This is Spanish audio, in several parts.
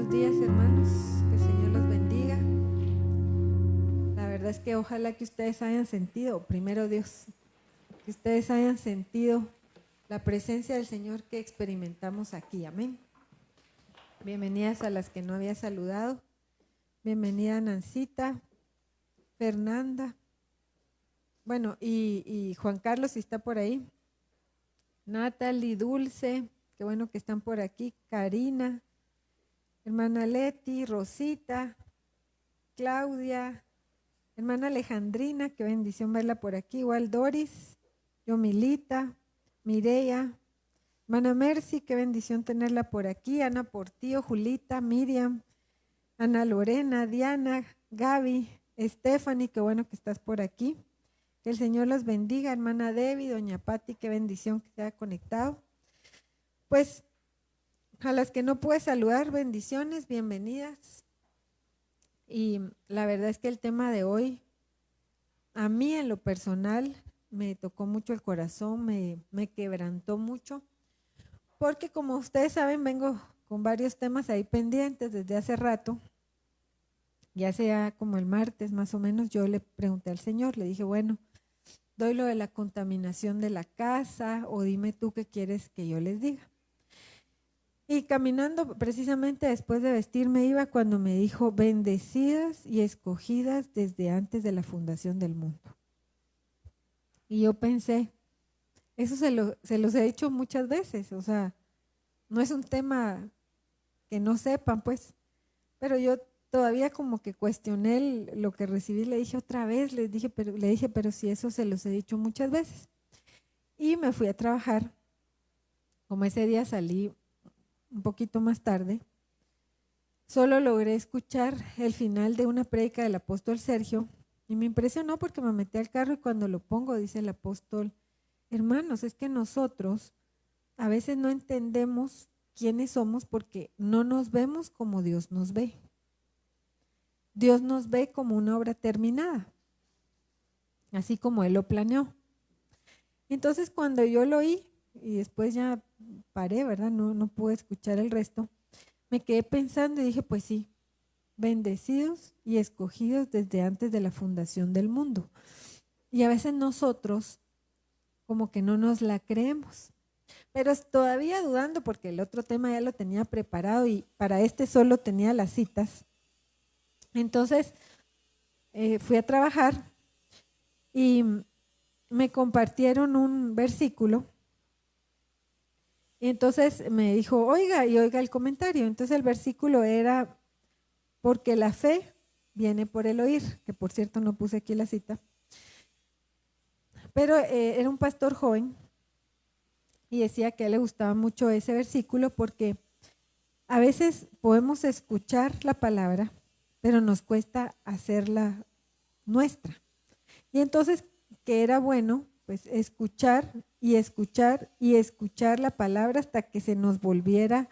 Buenos días, hermanos, que el Señor los bendiga. La verdad es que ojalá que ustedes hayan sentido, primero Dios, que ustedes hayan sentido la presencia del Señor que experimentamos aquí, amén. Bienvenidas a las que no había saludado. Bienvenida Nancita, Fernanda, bueno, y Juan Carlos, si está por ahí. Natalie, Dulce, qué bueno que están por aquí. Karina, hermana Leti, Rosita, Claudia, hermana Alejandrina, qué bendición verla por aquí. Igual Doris, Yomilita, Mireya, hermana Mercy, qué bendición tenerla por aquí. Ana Portillo, Julita, Miriam, Ana Lorena, Diana, Gaby, Stephanie, qué bueno que estás por aquí. Que el Señor los bendiga, hermana Debbie, doña Patti, qué bendición que se haya conectado. Pues a las que no pude saludar, bendiciones, bienvenidas. Y la verdad es que el tema de hoy, a mí en lo personal, me tocó mucho el corazón, me quebrantó mucho, porque como ustedes saben, vengo con varios temas ahí pendientes desde hace rato. Ya sea como el martes más o menos, yo le pregunté al Señor, le dije, bueno, doy lo de la contaminación de la casa o dime tú qué quieres que yo les diga. Y caminando precisamente después de vestirme iba cuando me dijo, bendecidas y escogidas desde antes de la fundación del mundo. Y yo pensé, eso se los he dicho muchas veces, o sea, no es un tema que no sepan, pues, pero yo todavía como que cuestioné lo que recibí, le dije otra vez, le dije, pero si eso se los he dicho muchas veces. Y me fui a trabajar, como ese día salí un poquito más tarde, solo logré escuchar el final de una prédica del apóstol Sergio y me impresionó porque me metí al carro y cuando lo pongo dice el apóstol, hermanos, es que nosotros a veces no entendemos quiénes somos porque no nos vemos como Dios nos ve. Dios nos ve como una obra terminada, así como Él lo planeó. Entonces cuando yo lo oí y después ya paré, ¿verdad? No pude escuchar el resto. Me quedé pensando y dije, pues sí, bendecidos y escogidos desde antes de la fundación del mundo. Y a veces nosotros como que no nos la creemos. Pero todavía dudando porque el otro tema ya lo tenía preparado y para este solo tenía las citas. Entonces fui a trabajar y me compartieron un versículo. Y entonces me dijo, oiga el comentario. Entonces el versículo era, porque la fe viene por el oír, que por cierto no puse aquí la cita. Pero era un pastor joven y decía que a él le gustaba mucho ese versículo porque a veces podemos escuchar la palabra, pero nos cuesta hacerla nuestra. Y entonces que era bueno pues escuchar y escuchar y escuchar la palabra hasta que se nos volviera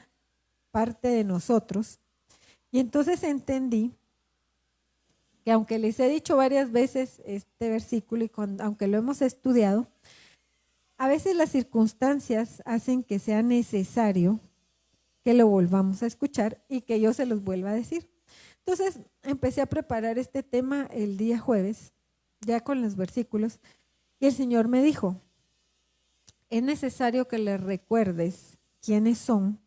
parte de nosotros. Y entonces entendí que aunque les he dicho varias veces este versículo y aunque lo hemos estudiado, a veces las circunstancias hacen que sea necesario que lo volvamos a escuchar y que yo se los vuelva a decir. Entonces empecé a preparar este tema el día jueves, ya con los versículos, y el Señor me dijo, es necesario que les recuerdes quiénes son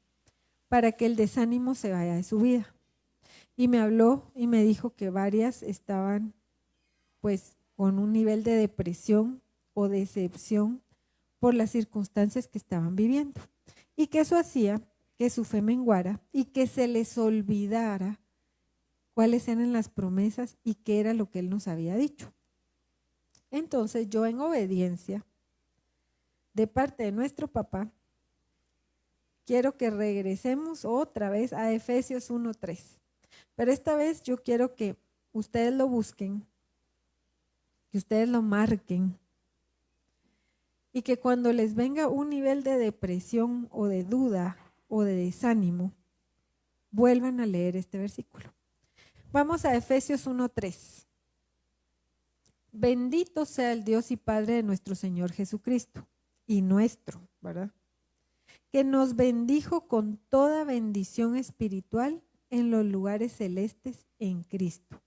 para que el desánimo se vaya de su vida. Y me habló y me dijo que varias estaban pues con un nivel de depresión o decepción por las circunstancias que estaban viviendo y que eso hacía que su fe menguara y que se les olvidara cuáles eran las promesas y qué era lo que Él nos había dicho. Entonces yo en obediencia de parte de nuestro papá quiero que regresemos otra vez a Efesios 1:3, pero esta vez yo quiero que ustedes lo busquen, que ustedes lo marquen y que cuando les venga un nivel de depresión o de duda o de desánimo, vuelvan a leer este versículo. Vamos a Efesios 1:3. Bendito sea el Dios y Padre de nuestro Señor Jesucristo y nuestro, ¿verdad? Que nos bendijo con toda bendición espiritual en los lugares celestes en Cristo.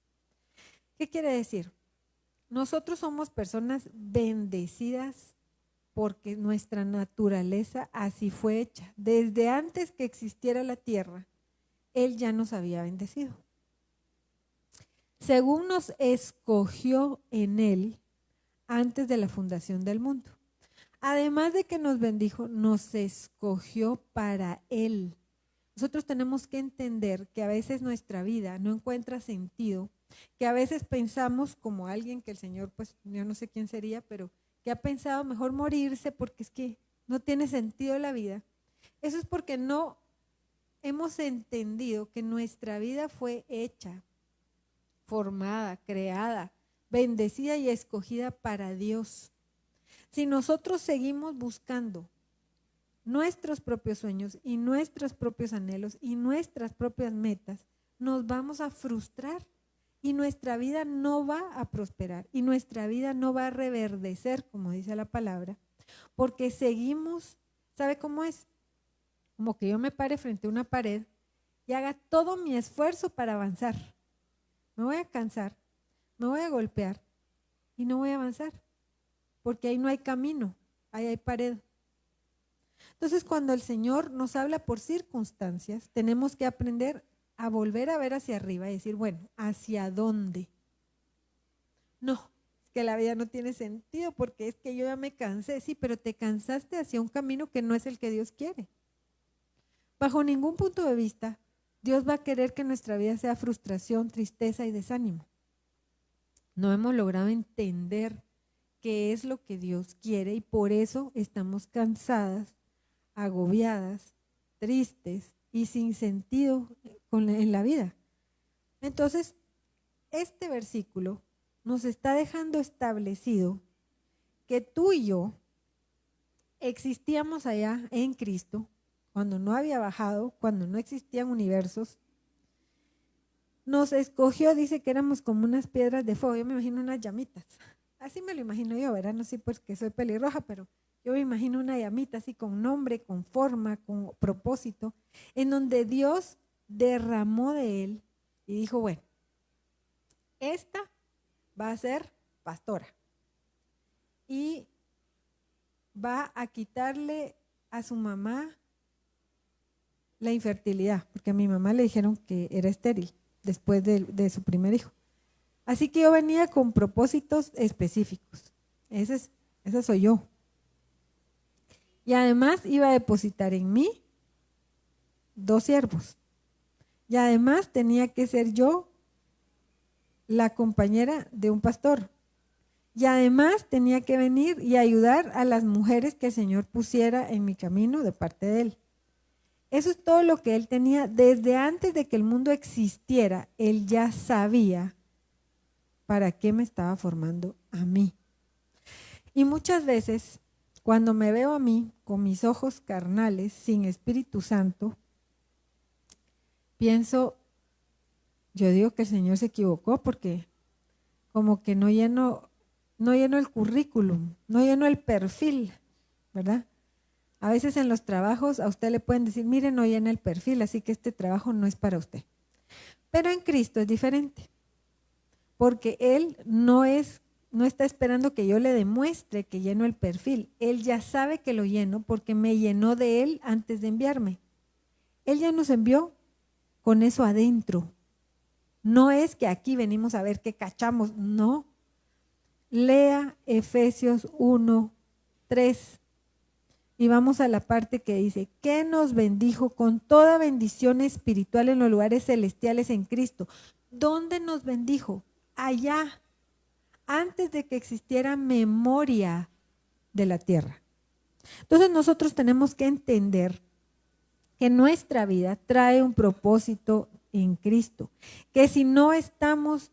¿Qué quiere decir? Nosotros somos personas bendecidas porque nuestra naturaleza así fue hecha. Desde antes que existiera la tierra, Él ya nos había bendecido. Según nos escogió en Él antes de la fundación del mundo. Además de que nos bendijo, nos escogió para Él. Nosotros tenemos que entender que a veces nuestra vida no encuentra sentido, que a veces pensamos como alguien que el Señor, pues yo no sé quién sería, pero que ha pensado mejor morirse porque es que no tiene sentido la vida. Eso es porque no hemos entendido que nuestra vida fue hecha, formada, creada, bendecida y escogida para Dios. Si nosotros seguimos buscando nuestros propios sueños y nuestros propios anhelos y nuestras propias metas, nos vamos a frustrar y nuestra vida no va a prosperar y nuestra vida no va a reverdecer, como dice la palabra, porque seguimos, ¿sabe cómo es? Como que yo me pare frente a una pared y haga todo mi esfuerzo para avanzar. Me voy a cansar, me voy a golpear y no voy a avanzar, porque ahí no hay camino, ahí hay pared. Entonces, cuando el Señor nos habla por circunstancias, tenemos que aprender a volver a ver hacia arriba y decir, bueno, ¿hacia dónde? No, es que la vida no tiene sentido porque es que yo ya me cansé. Sí, pero te cansaste hacia un camino que no es el que Dios quiere. Bajo ningún punto de vista, Dios va a querer que nuestra vida sea frustración, tristeza y desánimo. No hemos logrado entender qué es lo que Dios quiere y por eso estamos cansadas, agobiadas, tristes y sin sentido en la vida. Entonces, este versículo nos está dejando establecido que tú y yo existíamos allá en Cristo, cuando no había bajado, cuando no existían universos. Nos escogió, dice que éramos como unas piedras de fuego. Yo me imagino unas llamitas. Así me lo imagino yo, ¿verdad? No sé porque soy pelirroja, pero yo me imagino una llamita así con nombre, con forma, con propósito, en donde Dios derramó de él y dijo, bueno, esta va a ser pastora y va a quitarle a su mamá la infertilidad, porque a mi mamá le dijeron que era estéril después de su primer hijo. Así que yo venía con propósitos específicos. Esa soy yo. Y además iba a depositar en mí 2 siervos. Y además tenía que ser yo la compañera de un pastor. Y además tenía que venir y ayudar a las mujeres que el Señor pusiera en mi camino de parte de Él. Eso es todo lo que Él tenía. Desde antes de que el mundo existiera, Él ya sabía para qué me estaba formando a mí. Y muchas veces, cuando me veo a mí con mis ojos carnales, sin Espíritu Santo, pienso, yo digo que el Señor se equivocó porque como que no lleno el currículum, no lleno el perfil, ¿verdad? A veces en los trabajos a usted le pueden decir, mire, no llena el perfil, así que este trabajo no es para usted. Pero en Cristo es diferente, porque Él no está esperando que yo le demuestre que lleno el perfil. Él ya sabe que lo lleno porque me llenó de Él antes de enviarme. Él ya nos envió con eso adentro. No es que aquí venimos a ver qué cachamos, no. Lea Efesios 1:3 y vamos a la parte que dice, que nos bendijo con toda bendición espiritual en los lugares celestiales en Cristo. ¿Dónde nos bendijo? Allá, antes de que existiera memoria de la tierra. Entonces nosotros tenemos que entender que nuestra vida trae un propósito en Cristo, que si no estamos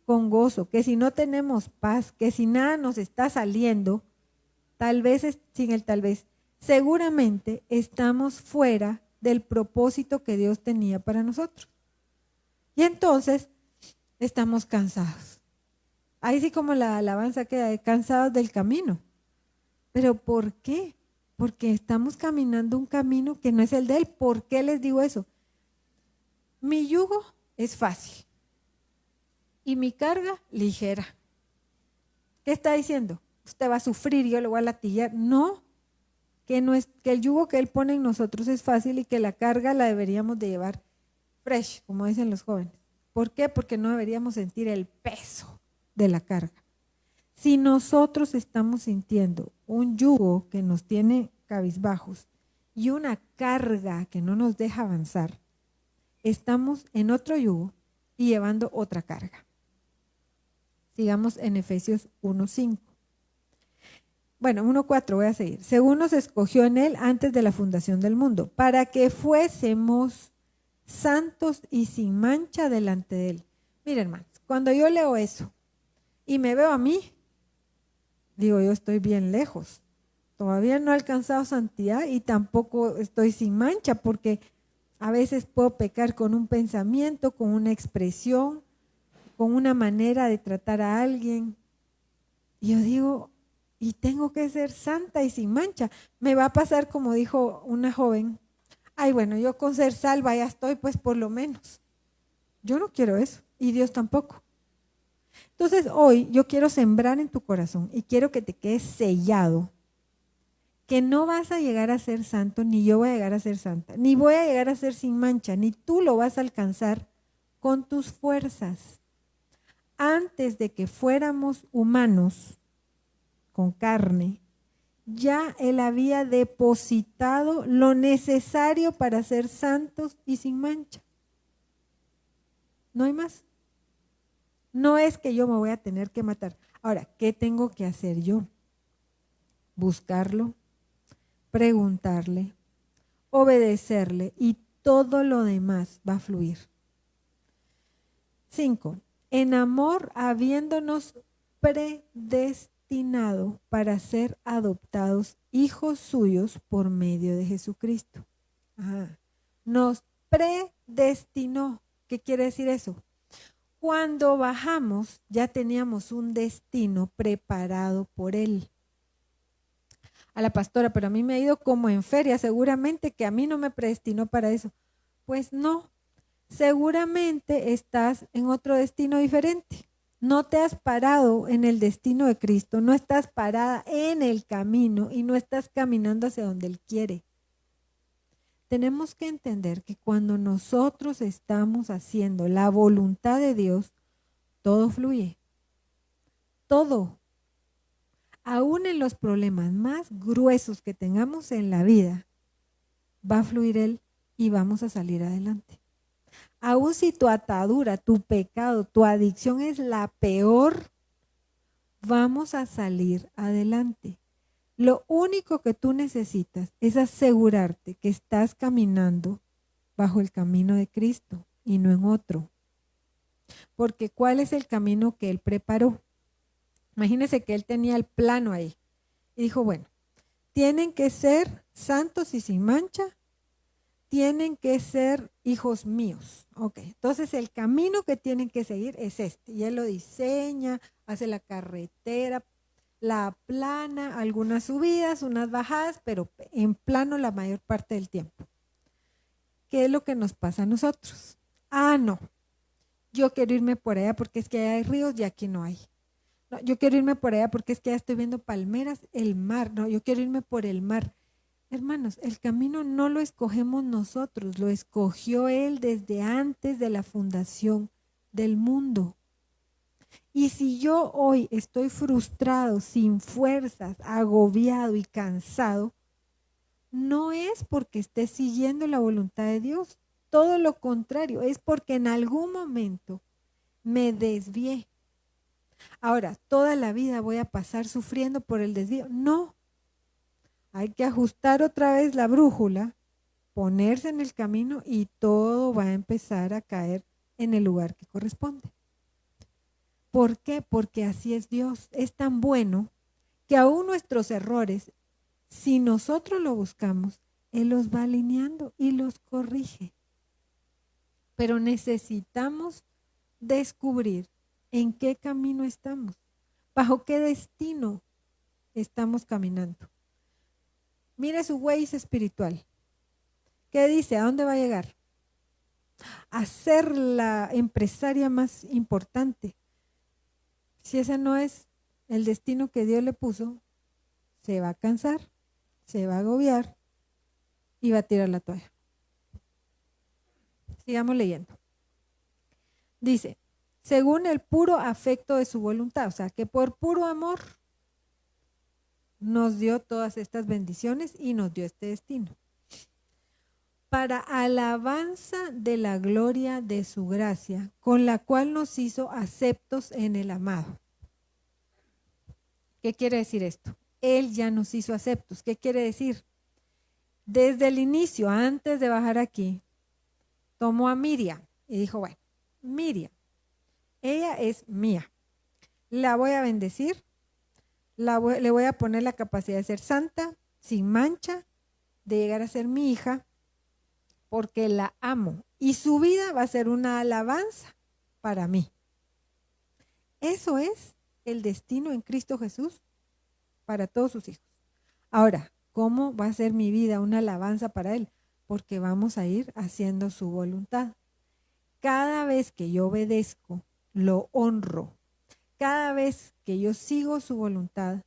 con gozo, que si no tenemos paz, que si nada nos está saliendo, tal vez, sin el tal vez, seguramente estamos fuera del propósito que Dios tenía para nosotros. Y entonces estamos cansados. Ahí sí como la alabanza queda, cansados del camino. ¿Pero por qué? Porque estamos caminando un camino que no es el de Él. ¿Por qué les digo eso? mi yugo es fácil y mi carga ligera. ¿Qué está diciendo? Usted va a sufrir, yo lo voy a latillar. No, que el yugo que Él pone en nosotros es fácil y que la carga la deberíamos de llevar fresh, como dicen los jóvenes. ¿Por qué? Porque no deberíamos sentir el peso de la carga. Si nosotros estamos sintiendo un yugo que nos tiene cabizbajos y una carga que no nos deja avanzar, estamos en otro yugo y llevando otra carga. Sigamos en Efesios 1:5. Bueno, 1:4 voy a seguir. Según nos escogió en Él antes de la fundación del mundo, para que fuésemos santos y sin mancha delante de Él. Miren, hermanos, cuando yo leo eso y me veo a mí, digo, yo estoy bien lejos. Todavía no he alcanzado santidad y tampoco estoy sin mancha, porque a veces puedo pecar con un pensamiento, con una expresión, con una manera de tratar a alguien. Y yo digo, y tengo que ser santa y sin mancha. Me va a pasar como dijo una joven, ay, bueno, yo con ser salva ya estoy, pues por lo menos. Yo no quiero eso, y Dios tampoco. Entonces hoy yo quiero sembrar en tu corazón y quiero que te quedes sellado que no vas a llegar a ser santo, ni yo voy a llegar a ser santa, ni voy a llegar a ser sin mancha, ni tú lo vas a alcanzar con tus fuerzas. Antes de que fuéramos humanos con carne, ya Él había depositado lo necesario para ser santos y sin mancha. No hay más. No es que yo me voy a tener que matar. Ahora, ¿qué tengo que hacer yo? Buscarlo, preguntarle, obedecerle y todo lo demás va a fluir. 5. En amor, habiéndonos predestinado para ser adoptados hijos suyos por medio de Jesucristo. Nos predestinó. ¿Qué quiere decir eso? Cuando bajamos ya teníamos un destino preparado por Él. A la pastora, pero a mí me ha ido como en feria, seguramente que a mí no me predestinó para eso. Pues no, seguramente estás en otro destino diferente. No te has parado en el destino de Cristo, no estás parada en el camino y no estás caminando hacia donde Él quiere. Tenemos que entender que cuando nosotros estamos haciendo la voluntad de Dios, todo fluye. Todo. Aún en los problemas más gruesos que tengamos en la vida, va a fluir Él y vamos a salir adelante. Aún si tu atadura, tu pecado, tu adicción es la peor, vamos a salir adelante. Lo único que tú necesitas es asegurarte que estás caminando bajo el camino de Cristo y no en otro. Porque ¿cuál es el camino que Él preparó? Imagínense que Él tenía el plano ahí y dijo, bueno, tienen que ser santos y sin mancha, tienen que ser hijos míos. Ok, entonces el camino que tienen que seguir es este. Y Él lo diseña, hace la carretera, la plana, algunas subidas, unas bajadas, pero en plano la mayor parte del tiempo. ¿Qué es lo que nos pasa a nosotros? Ah, no, yo quiero irme por allá porque es que allá hay ríos y aquí no hay. No, yo quiero irme por allá porque es que ya estoy viendo palmeras, el mar. No, yo quiero irme por el mar. Hermanos, el camino no lo escogemos nosotros, lo escogió Él desde antes de la fundación del mundo. Y si yo hoy estoy frustrado, sin fuerzas, agobiado y cansado, no es porque esté siguiendo la voluntad de Dios. Todo lo contrario, es porque en algún momento me desvié. Ahora, toda la vida voy a pasar sufriendo por el desvío. No, hay que ajustar otra vez la brújula, ponerse en el camino y todo va a empezar a caer en el lugar que corresponde. ¿Por qué? Porque así es Dios. Es tan bueno que aún nuestros errores, si nosotros lo buscamos, Él los va alineando y los corrige. Pero necesitamos descubrir en qué camino estamos, bajo qué destino estamos caminando. Mire su Waze espiritual. ¿Qué dice? ¿A dónde va a llegar? a ser la empresaria más importante. Si ese no es el destino que Dios le puso, se va a cansar, se va a agobiar y va a tirar la toalla. Sigamos leyendo. Dice, según el puro afecto de su voluntad, o sea, que por puro amor nos dio todas estas bendiciones y nos dio este destino. Para alabanza de la gloria de su gracia, con la cual nos hizo aceptos en el amado. ¿Qué quiere decir esto? Él ya nos hizo aceptos. ¿Qué quiere decir? Desde el inicio, antes de bajar aquí, tomó a Miriam y dijo, bueno, Miriam, ella es mía. La voy a bendecir, le voy a poner la capacidad de ser santa, sin mancha, de llegar a ser mi hija, porque la amo. Y su vida va a ser una alabanza para mí. Eso es el destino en Cristo Jesús para todos sus hijos. Ahora, ¿cómo va a ser mi vida una alabanza para Él? Porque vamos a ir haciendo su voluntad. Cada vez que yo obedezco, lo honro. Cada vez que yo sigo su voluntad,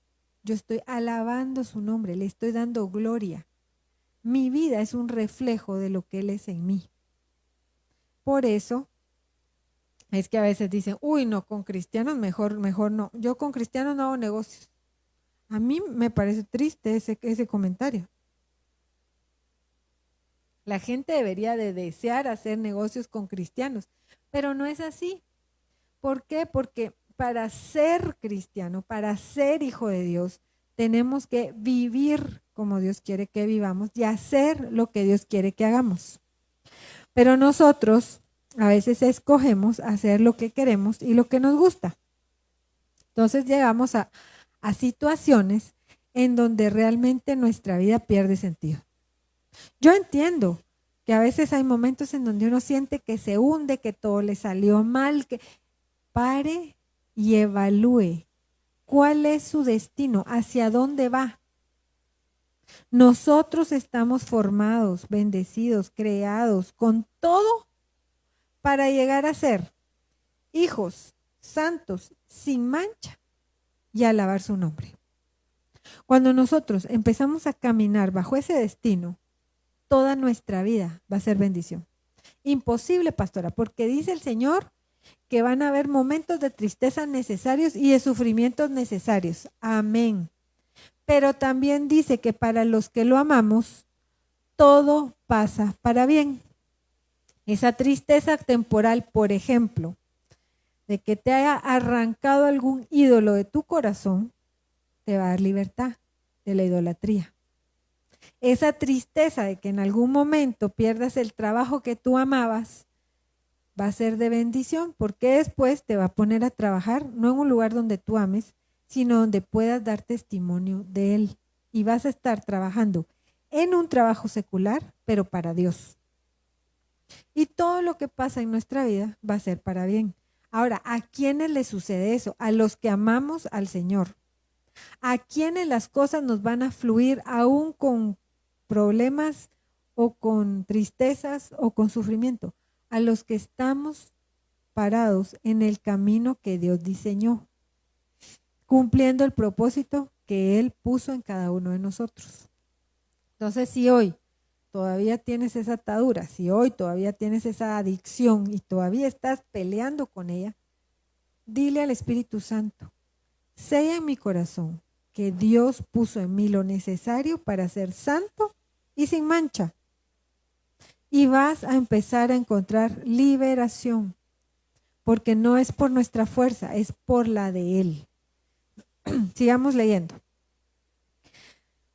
yo estoy alabando su nombre, le estoy dando gloria. Mi vida es un reflejo de lo que Él es en mí. Por eso es que a veces dicen, uy, no, con cristianos mejor no. Yo con cristianos no hago negocios. A mí me parece triste ese comentario. La gente debería de desear hacer negocios con cristianos, pero no es así. ¿Por qué? Porque para ser cristiano, para ser hijo de Dios, tenemos que vivir como Dios quiere que vivamos y hacer lo que Dios quiere que hagamos. Pero nosotros a veces escogemos hacer lo que queremos y lo que nos gusta. Entonces llegamos a situaciones en donde realmente nuestra vida pierde sentido. Yo entiendo que a veces hay momentos en donde uno siente que se hunde, que todo le salió mal, que pare y evalúe cuál es su destino, hacia dónde va. Nosotros estamos formados, bendecidos, creados, con todo para llegar a ser hijos santos, sin mancha y alabar su nombre. Cuando nosotros empezamos a caminar bajo ese destino, toda nuestra vida va a ser bendición. Imposible, pastora, porque dice el Señor que van a haber momentos de tristeza necesarios y de sufrimientos necesarios. Amén. Pero también dice que para los que lo amamos, todo pasa para bien. Esa tristeza temporal, por ejemplo, de que te haya arrancado algún ídolo de tu corazón, te va a dar libertad de la idolatría. Esa tristeza de que en algún momento pierdas el trabajo que tú amabas, va a ser de bendición, porque después te va a poner a trabajar, no en un lugar donde tú ames, sino donde puedas dar testimonio de Él. Y vas a estar trabajando en un trabajo secular, pero para Dios. Y todo lo que pasa en nuestra vida va a ser para bien. Ahora, ¿a quiénes les sucede eso? A los que amamos al Señor. ¿A quiénes las cosas nos van a fluir aún con problemas o con tristezas o con sufrimiento? A los que estamos parados en el camino que Dios diseñó, cumpliendo el propósito que Él puso en cada uno de nosotros. Entonces, si hoy todavía tienes esa atadura, si hoy todavía tienes esa adicción y todavía estás peleando con ella, dile al Espíritu Santo, sella en mi corazón que Dios puso en mí lo necesario para ser santo y sin mancha. Y vas a empezar a encontrar liberación, porque no es por nuestra fuerza, es por la de Él. Sigamos leyendo.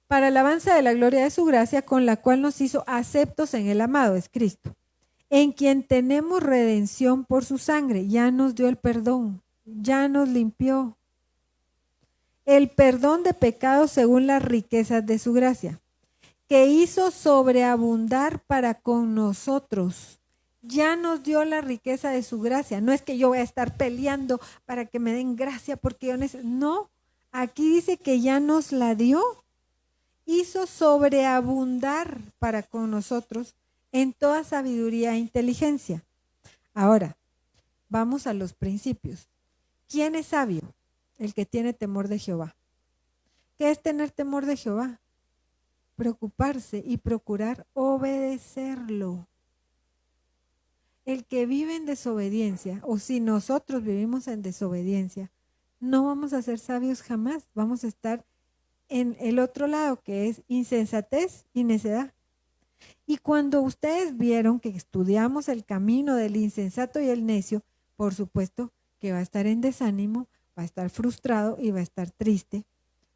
Para alabanza de la gloria de su gracia, con la cual nos hizo aceptos en el amado, es Cristo, en quien tenemos redención por su sangre, ya nos dio el perdón, ya nos limpió. El perdón de pecados según las riquezas de su gracia, que hizo sobreabundar para con nosotros. Ya nos dio la riqueza de su gracia. No es que yo voy a estar peleando para que me den gracia porque yo necesito. No, aquí dice que ya nos la dio. Hizo sobreabundar para con nosotros en toda sabiduría e inteligencia. Ahora, vamos a los principios. ¿Quién es sabio? El que tiene temor de Jehová. ¿Qué es tener temor de Jehová? Preocuparse y procurar obedecerlo. El que vive en desobediencia, o si nosotros vivimos en desobediencia, no vamos a ser sabios jamás. Vamos a estar en el otro lado, que es insensatez y necedad. Y cuando ustedes vieron que estudiamos el camino del insensato y el necio, por supuesto que va a estar en desánimo, va a estar frustrado y va a estar triste,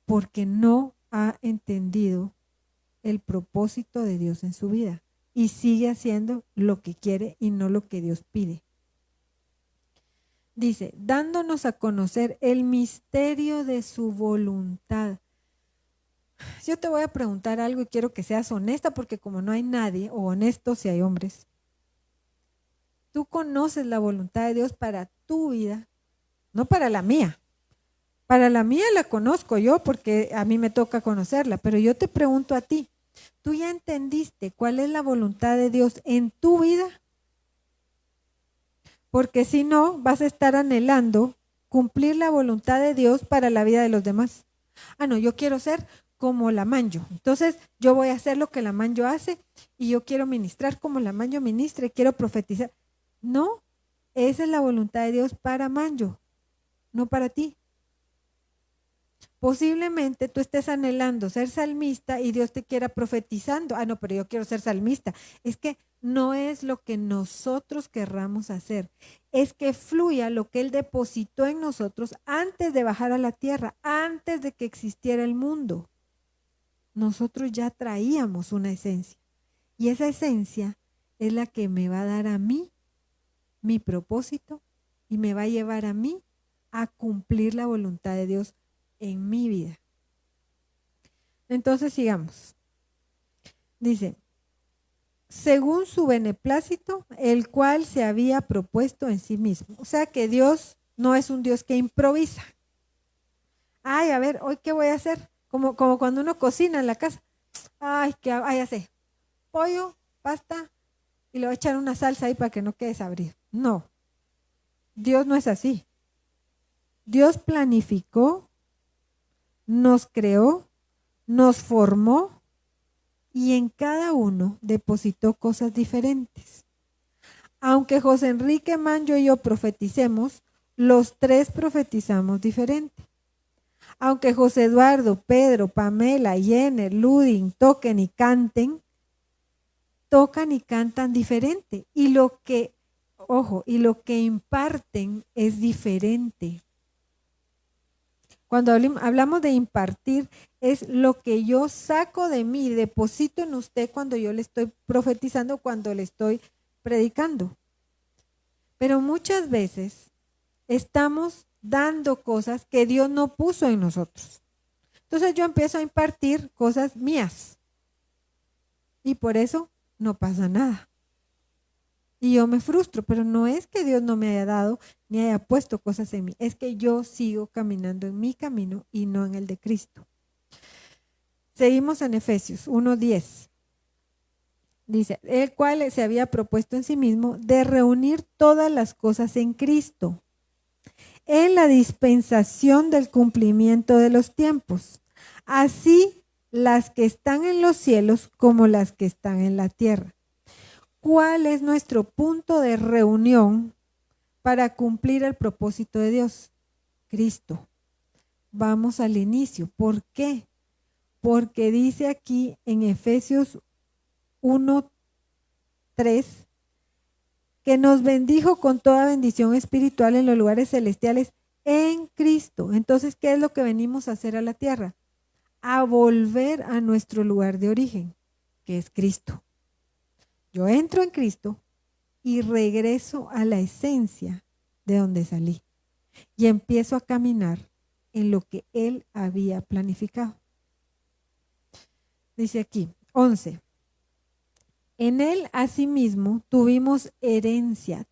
porque no ha entendido el propósito de Dios en su vida y sigue haciendo lo que quiere y no lo que Dios pide. Dice, dándonos a conocer el misterio de su voluntad. Yo te voy a preguntar algo y quiero que seas honesta, porque como no hay nadie, o honesto si hay hombres, tú conoces la voluntad de Dios para tu vida, no para la mía. Para la mía la conozco yo porque a mí me toca conocerla, pero yo te pregunto a ti, ¿tú ya entendiste cuál es la voluntad de Dios en tu vida? Porque si no, vas a estar anhelando cumplir la voluntad de Dios para la vida de los demás. Ah, no, yo quiero ser como la Manjo. Entonces, yo voy a hacer lo que la Manjo hace y yo quiero ministrar como la Manjo ministra y quiero profetizar. No, esa es la voluntad de Dios para Manjo, no para ti. Posiblemente tú estés anhelando ser salmista y Dios te quiera profetizando. Ah, no, pero yo quiero ser salmista. Es que no es lo que nosotros querramos hacer. Es que fluya lo que Él depositó en nosotros antes de bajar a la tierra, antes de que existiera el mundo. Nosotros ya traíamos una esencia. Y esa esencia es la que me va a dar a mí mi propósito y me va a llevar a mí a cumplir la voluntad de Dios en mi vida. Entonces sigamos. Dice, según su beneplácito, el cual se había propuesto en sí mismo. O sea que Dios no es un Dios que improvisa. Ay, a ver, ¿hoy qué voy a hacer? Como cuando uno cocina en la casa. Ay, ya sé. Pollo, pasta, y le voy a echar una salsa ahí para que no quede sabrido. No. Dios no es así. Dios planificó, nos creó, nos formó y en cada uno depositó cosas diferentes. Aunque José Enrique Manjo y yo profeticemos, los tres profetizamos diferente. Aunque José Eduardo, Pedro, Pamela, Jenner, Ludin toquen y cantan diferente. Y lo que, y lo que imparten es diferente. Cuando hablamos de impartir, es lo que yo saco de mí, deposito en usted cuando yo le estoy profetizando, cuando le estoy predicando. Pero muchas veces estamos dando cosas que Dios no puso en nosotros. Entonces yo empiezo a impartir cosas mías. Y por eso no pasa nada. Y yo me frustro, pero no es que Dios no me haya dado ni haya puesto cosas en mí, es que yo sigo caminando en mi camino y no en el de Cristo. Seguimos en Efesios 1:10. Dice, el cual se había propuesto en sí mismo de reunir todas las cosas en Cristo, en la dispensación del cumplimiento de los tiempos, así las que están en los cielos como las que están en la tierra. ¿Cuál es nuestro punto de reunión para cumplir el propósito de Dios? Cristo. Vamos al inicio. ¿Por qué? Porque dice aquí en Efesios 1:3 que nos bendijo con toda bendición espiritual en los lugares celestiales en Cristo. Entonces, ¿qué es lo que venimos a hacer a la tierra? A volver a nuestro lugar de origen, que es Cristo. Yo entro en Cristo y regreso a la esencia de donde salí y empiezo a caminar en lo que Él había planificado. Dice aquí, 11. En Él asimismo tuvimos herencia,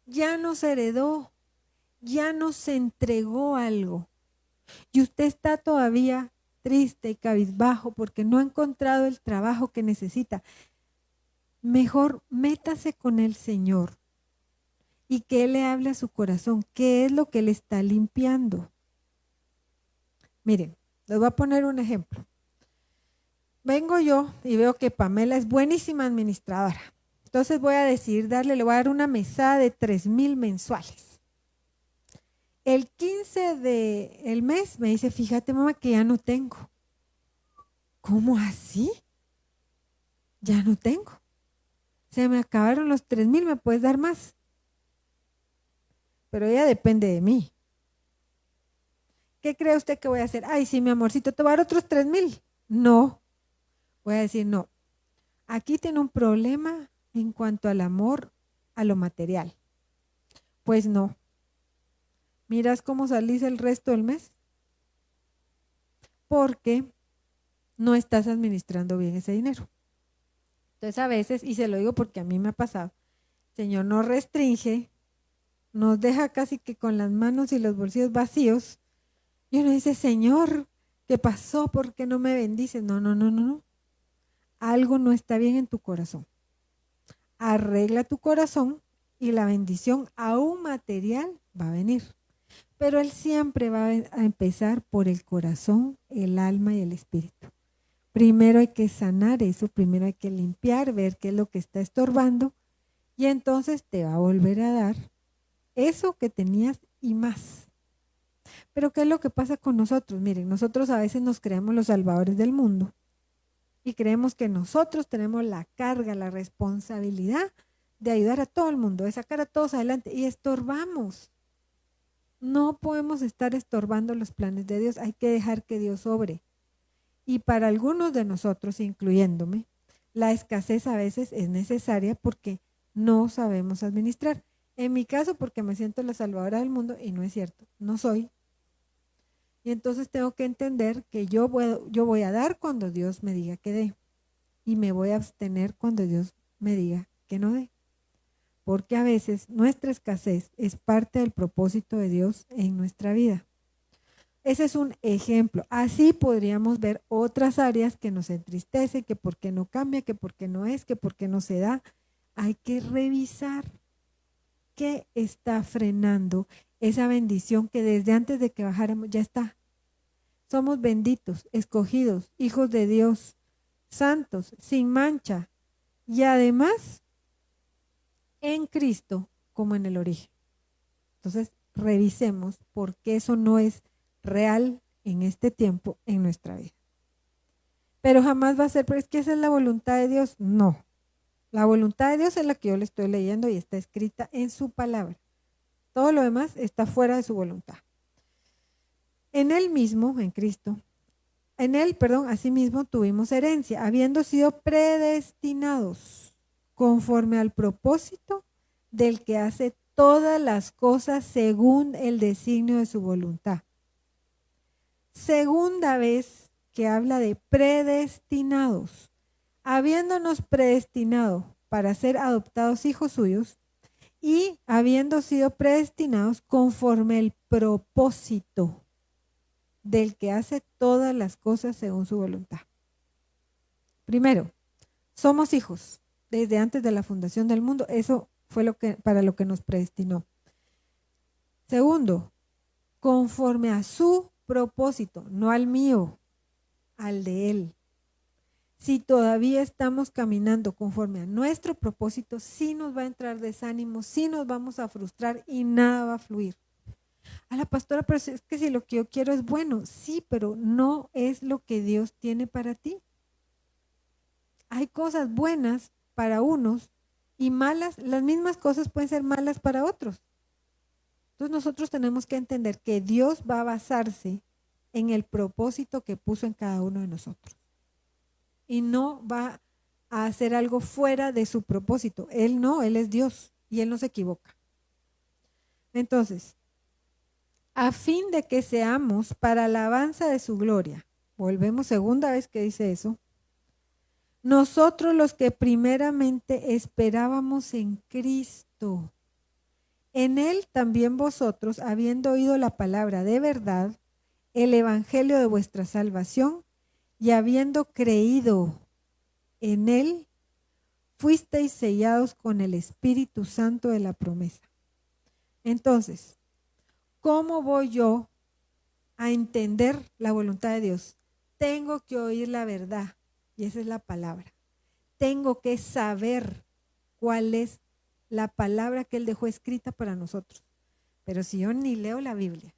ya nos heredó, ya nos entregó algo y usted está todavía triste y cabizbajo porque no ha encontrado el trabajo que necesita, mejor métase con el Señor y que Él le hable a su corazón. ¿Qué es lo que le está limpiando? Miren, les voy a poner un ejemplo. Vengo yo y veo que Pamela es buenísima administradora. Entonces voy a decidir le voy a dar una mesada de 3,000 mensuales. El 15 del mes me dice, fíjate mamá que ya no tengo. ¿Cómo así? Ya no tengo. Se me acabaron los 3,000, ¿me puedes dar más? Pero ella depende de mí. ¿Qué cree usted que voy a hacer? Ay, sí, mi amorcito, te voy a dar otros 3,000. No. Voy a decir, no. Aquí tiene un problema en cuanto al amor a lo material. Pues no. ¿Miras cómo salís el resto del mes? Porque no estás administrando bien ese dinero. Entonces a veces, y se lo digo porque a mí me ha pasado, el Señor nos restringe, nos deja casi que con las manos y los bolsillos vacíos, y uno dice, Señor, ¿qué pasó? ¿Por qué no me bendices? No, no, no, no, no. Algo no está bien en tu corazón. Arregla tu corazón y la bendición aún material va a venir. Pero Él siempre va a empezar por el corazón, el alma y el espíritu. Primero hay que sanar eso, primero hay que limpiar, ver qué es lo que está estorbando y entonces te va a volver a dar eso que tenías y más. Pero ¿qué es lo que pasa con nosotros? Miren, nosotros a veces nos creemos los salvadores del mundo y creemos que nosotros tenemos la carga, la responsabilidad de ayudar a todo el mundo, de sacar a todos adelante y estorbamos. No podemos estar estorbando los planes de Dios, hay que dejar que Dios obre. Y para algunos de nosotros, incluyéndome, la escasez a veces es necesaria porque no sabemos administrar. En mi caso, porque me siento la salvadora del mundo y no es cierto, no soy. Y entonces tengo que entender que yo voy a dar cuando Dios me diga que dé y me voy a abstener cuando Dios me diga que no dé. Porque a veces nuestra escasez es parte del propósito de Dios en nuestra vida. Ese es un ejemplo. Así podríamos ver otras áreas que nos entristece, que por qué no cambia, que por qué no es, que por qué no se da. Hay que revisar qué está frenando esa bendición que desde antes de que bajáramos ya está. Somos benditos, escogidos, hijos de Dios, santos, sin mancha y además en Cristo como en el origen. Entonces, revisemos por qué eso no es real en este tiempo en nuestra vida. Pero jamás va a ser, pero es que esa es la voluntad de Dios. No, la voluntad de Dios es la que yo le estoy leyendo y está escrita en su palabra. Todo lo demás está fuera de su voluntad. En él mismo, en Cristo, asimismo tuvimos herencia, habiendo sido predestinados conforme al propósito del que hace todas las cosas según el designio de su voluntad. Segunda vez que habla de predestinados, habiéndonos predestinado para ser adoptados hijos suyos y habiendo sido predestinados conforme el propósito del que hace todas las cosas según su voluntad. Primero, somos hijos desde antes de la fundación del mundo. Eso fue para lo que nos predestinó. Segundo, conforme a su propósito, no al mío, al de Él. Si todavía estamos caminando conforme a nuestro propósito, sí nos va a entrar desánimo, sí nos vamos a frustrar y nada va a fluir. A la pastora, pero es que si lo que yo quiero es bueno, sí, pero no es lo que Dios tiene para ti. Hay cosas buenas para unos y malas, las mismas cosas pueden ser malas para otros. Entonces nosotros tenemos que entender que Dios va a basarse en el propósito que puso en cada uno de nosotros. Y no va a hacer algo fuera de su propósito. Él no, Él es Dios y Él no se equivoca. Entonces, a fin de que seamos para alabanza de su gloria. Volvemos, segunda vez que dice eso. Nosotros los que primeramente esperábamos en Cristo. En Él también vosotros, habiendo oído la palabra de verdad, el evangelio de vuestra salvación, y habiendo creído en él, fuisteis sellados con el Espíritu Santo de la promesa. Entonces, ¿cómo voy yo a entender la voluntad de Dios? Tengo que oír la verdad, y esa es la palabra. Tengo que saber cuál es la palabra que Él dejó escrita para nosotros. Pero si yo ni leo la Biblia,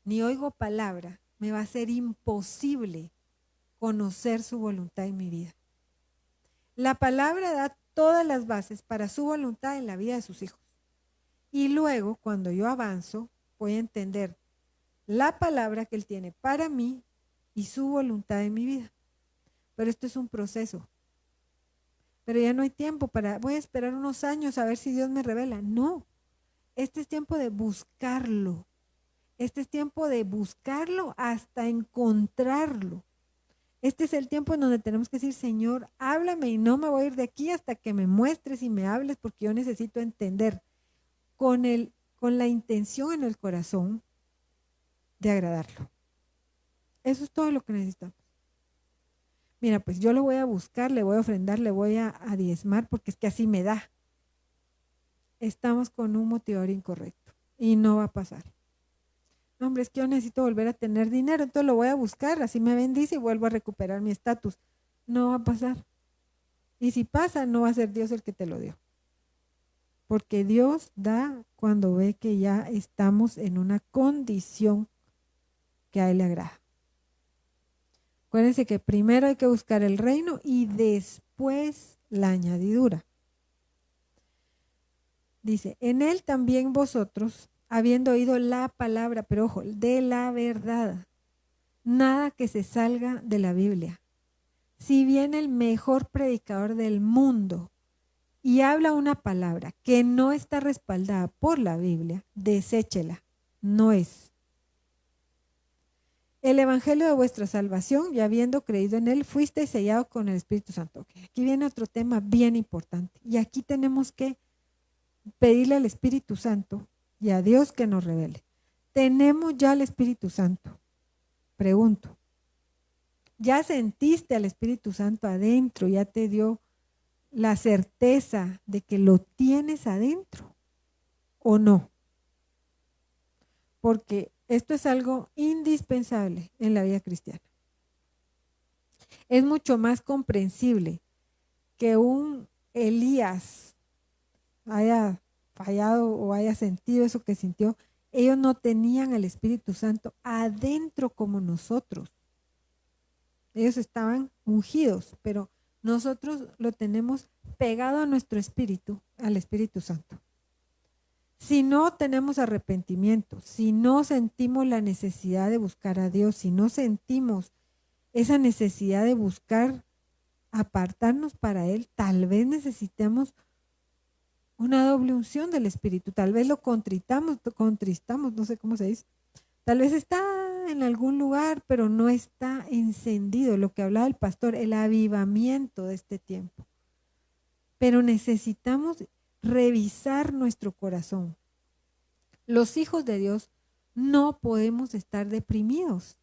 ni oigo palabra, me va a ser imposible conocer su voluntad en mi vida. La palabra da todas las bases para su voluntad en la vida de sus hijos. Y luego, cuando yo avanzo, voy a entender la palabra que Él tiene para mí y su voluntad en mi vida. Pero esto es un proceso. Pero ya no hay tiempo voy a esperar unos años a ver si Dios me revela. No, este es tiempo de buscarlo. Este es tiempo de buscarlo hasta encontrarlo. Este es el tiempo en donde tenemos que decir, Señor, háblame y no me voy a ir de aquí hasta que me muestres y me hables, porque yo necesito entender con la intención en el corazón de agradarlo. Eso es todo lo que necesitamos. Mira, pues yo lo voy a buscar, le voy a ofrendar, le voy a diezmar, porque es que así me da. Estamos con un motivador incorrecto y no va a pasar. No, hombre, es que yo necesito volver a tener dinero, entonces lo voy a buscar, así me bendice y vuelvo a recuperar mi estatus. No va a pasar. Y si pasa, no va a ser Dios el que te lo dio. Porque Dios da cuando ve que ya estamos en una condición que a Él le agrada. Acuérdense que primero hay que buscar el reino y después la añadidura. Dice, en Él también vosotros, habiendo oído la palabra, pero ojo, de la verdad, nada que se salga de la Biblia. Si viene el mejor predicador del mundo y habla una palabra que no está respaldada por la Biblia, deséchela, no es. El evangelio de vuestra salvación, y habiendo creído en él, fuisteis sellados con el Espíritu Santo. Okay. Aquí viene otro tema bien importante, y aquí tenemos que pedirle al Espíritu Santo y a Dios que nos revele. ¿Tenemos ya el Espíritu Santo? Pregunto. ¿Ya sentiste al Espíritu Santo adentro? ¿Ya te dio la certeza de que lo tienes adentro o no? Porque esto es algo indispensable en la vida cristiana. Es mucho más comprensible que un Elías haya fallado o haya sentido eso que sintió. Ellos no tenían el Espíritu Santo adentro como nosotros. Ellos estaban ungidos, pero nosotros lo tenemos pegado a nuestro espíritu, al Espíritu Santo. Si no tenemos arrepentimiento, si no sentimos la necesidad de buscar a Dios, si no sentimos esa necesidad de buscar apartarnos para Él, tal vez necesitemos una doble unción del Espíritu, tal vez lo contristamos, no sé cómo se dice, tal vez está en algún lugar, pero no está encendido, lo que hablaba el pastor, el avivamiento de este tiempo. Pero necesitamos revisar nuestro corazón. Los hijos de Dios no podemos estar deprimidos.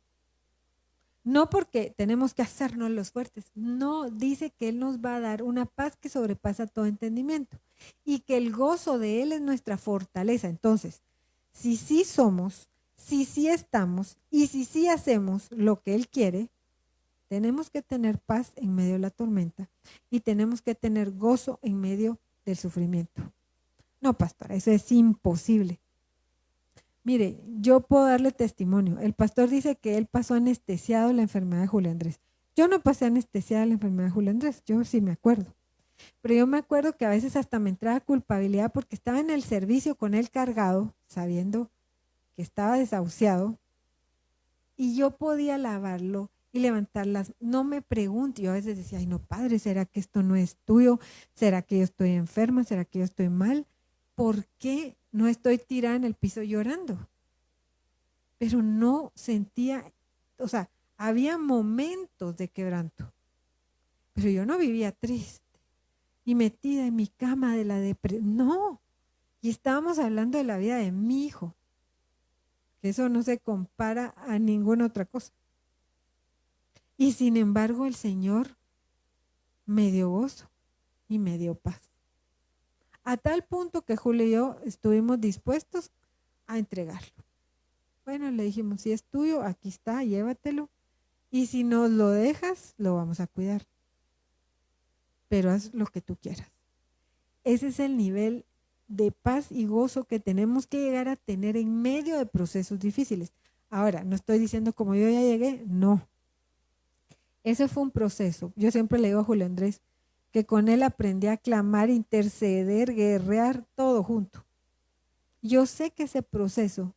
No porque tenemos que hacernos los fuertes. No, dice que Él nos va a dar una paz que sobrepasa todo entendimiento y que el gozo de Él es nuestra fortaleza. Entonces, si sí somos, si sí estamos y si sí hacemos lo que Él quiere, tenemos que tener paz en medio de la tormenta y tenemos que tener gozo en medio del sufrimiento. No, pastora, eso es imposible. Mire, yo puedo darle testimonio. El pastor dice que él pasó anestesiado la enfermedad de Julio Andrés. Yo no pasé anestesiada la enfermedad de Julio Andrés, yo sí me acuerdo. Pero yo me acuerdo que a veces hasta me entraba culpabilidad porque estaba en el servicio con él cargado, sabiendo que estaba desahuciado, y yo podía lavarlo y levantarlas. No me pregunte, yo a veces decía, ay no, padre, ¿será que esto no es tuyo? ¿Será que yo estoy enferma? ¿Será que yo estoy mal? ¿Por qué no estoy tirada en el piso llorando? Pero no sentía, o sea, había momentos de quebranto, pero yo no vivía triste y metida en mi cama de la depresión, no. Y estábamos hablando de la vida de mi hijo. que eso no se compara a ninguna otra cosa. Y sin embargo el Señor me dio gozo y me dio paz. A tal punto que Julio y yo estuvimos dispuestos a entregarlo. Bueno, le dijimos, si es tuyo, aquí está, llévatelo. Y si nos lo dejas, lo vamos a cuidar. Pero haz lo que tú quieras. Ese es el nivel de paz y gozo que tenemos que llegar a tener en medio de procesos difíciles. Ahora, no estoy diciendo como yo ya llegué, no. Ese fue un proceso. Yo siempre le digo a Julio Andrés que con él aprendí a clamar, interceder, guerrear, todo junto. Yo sé que ese proceso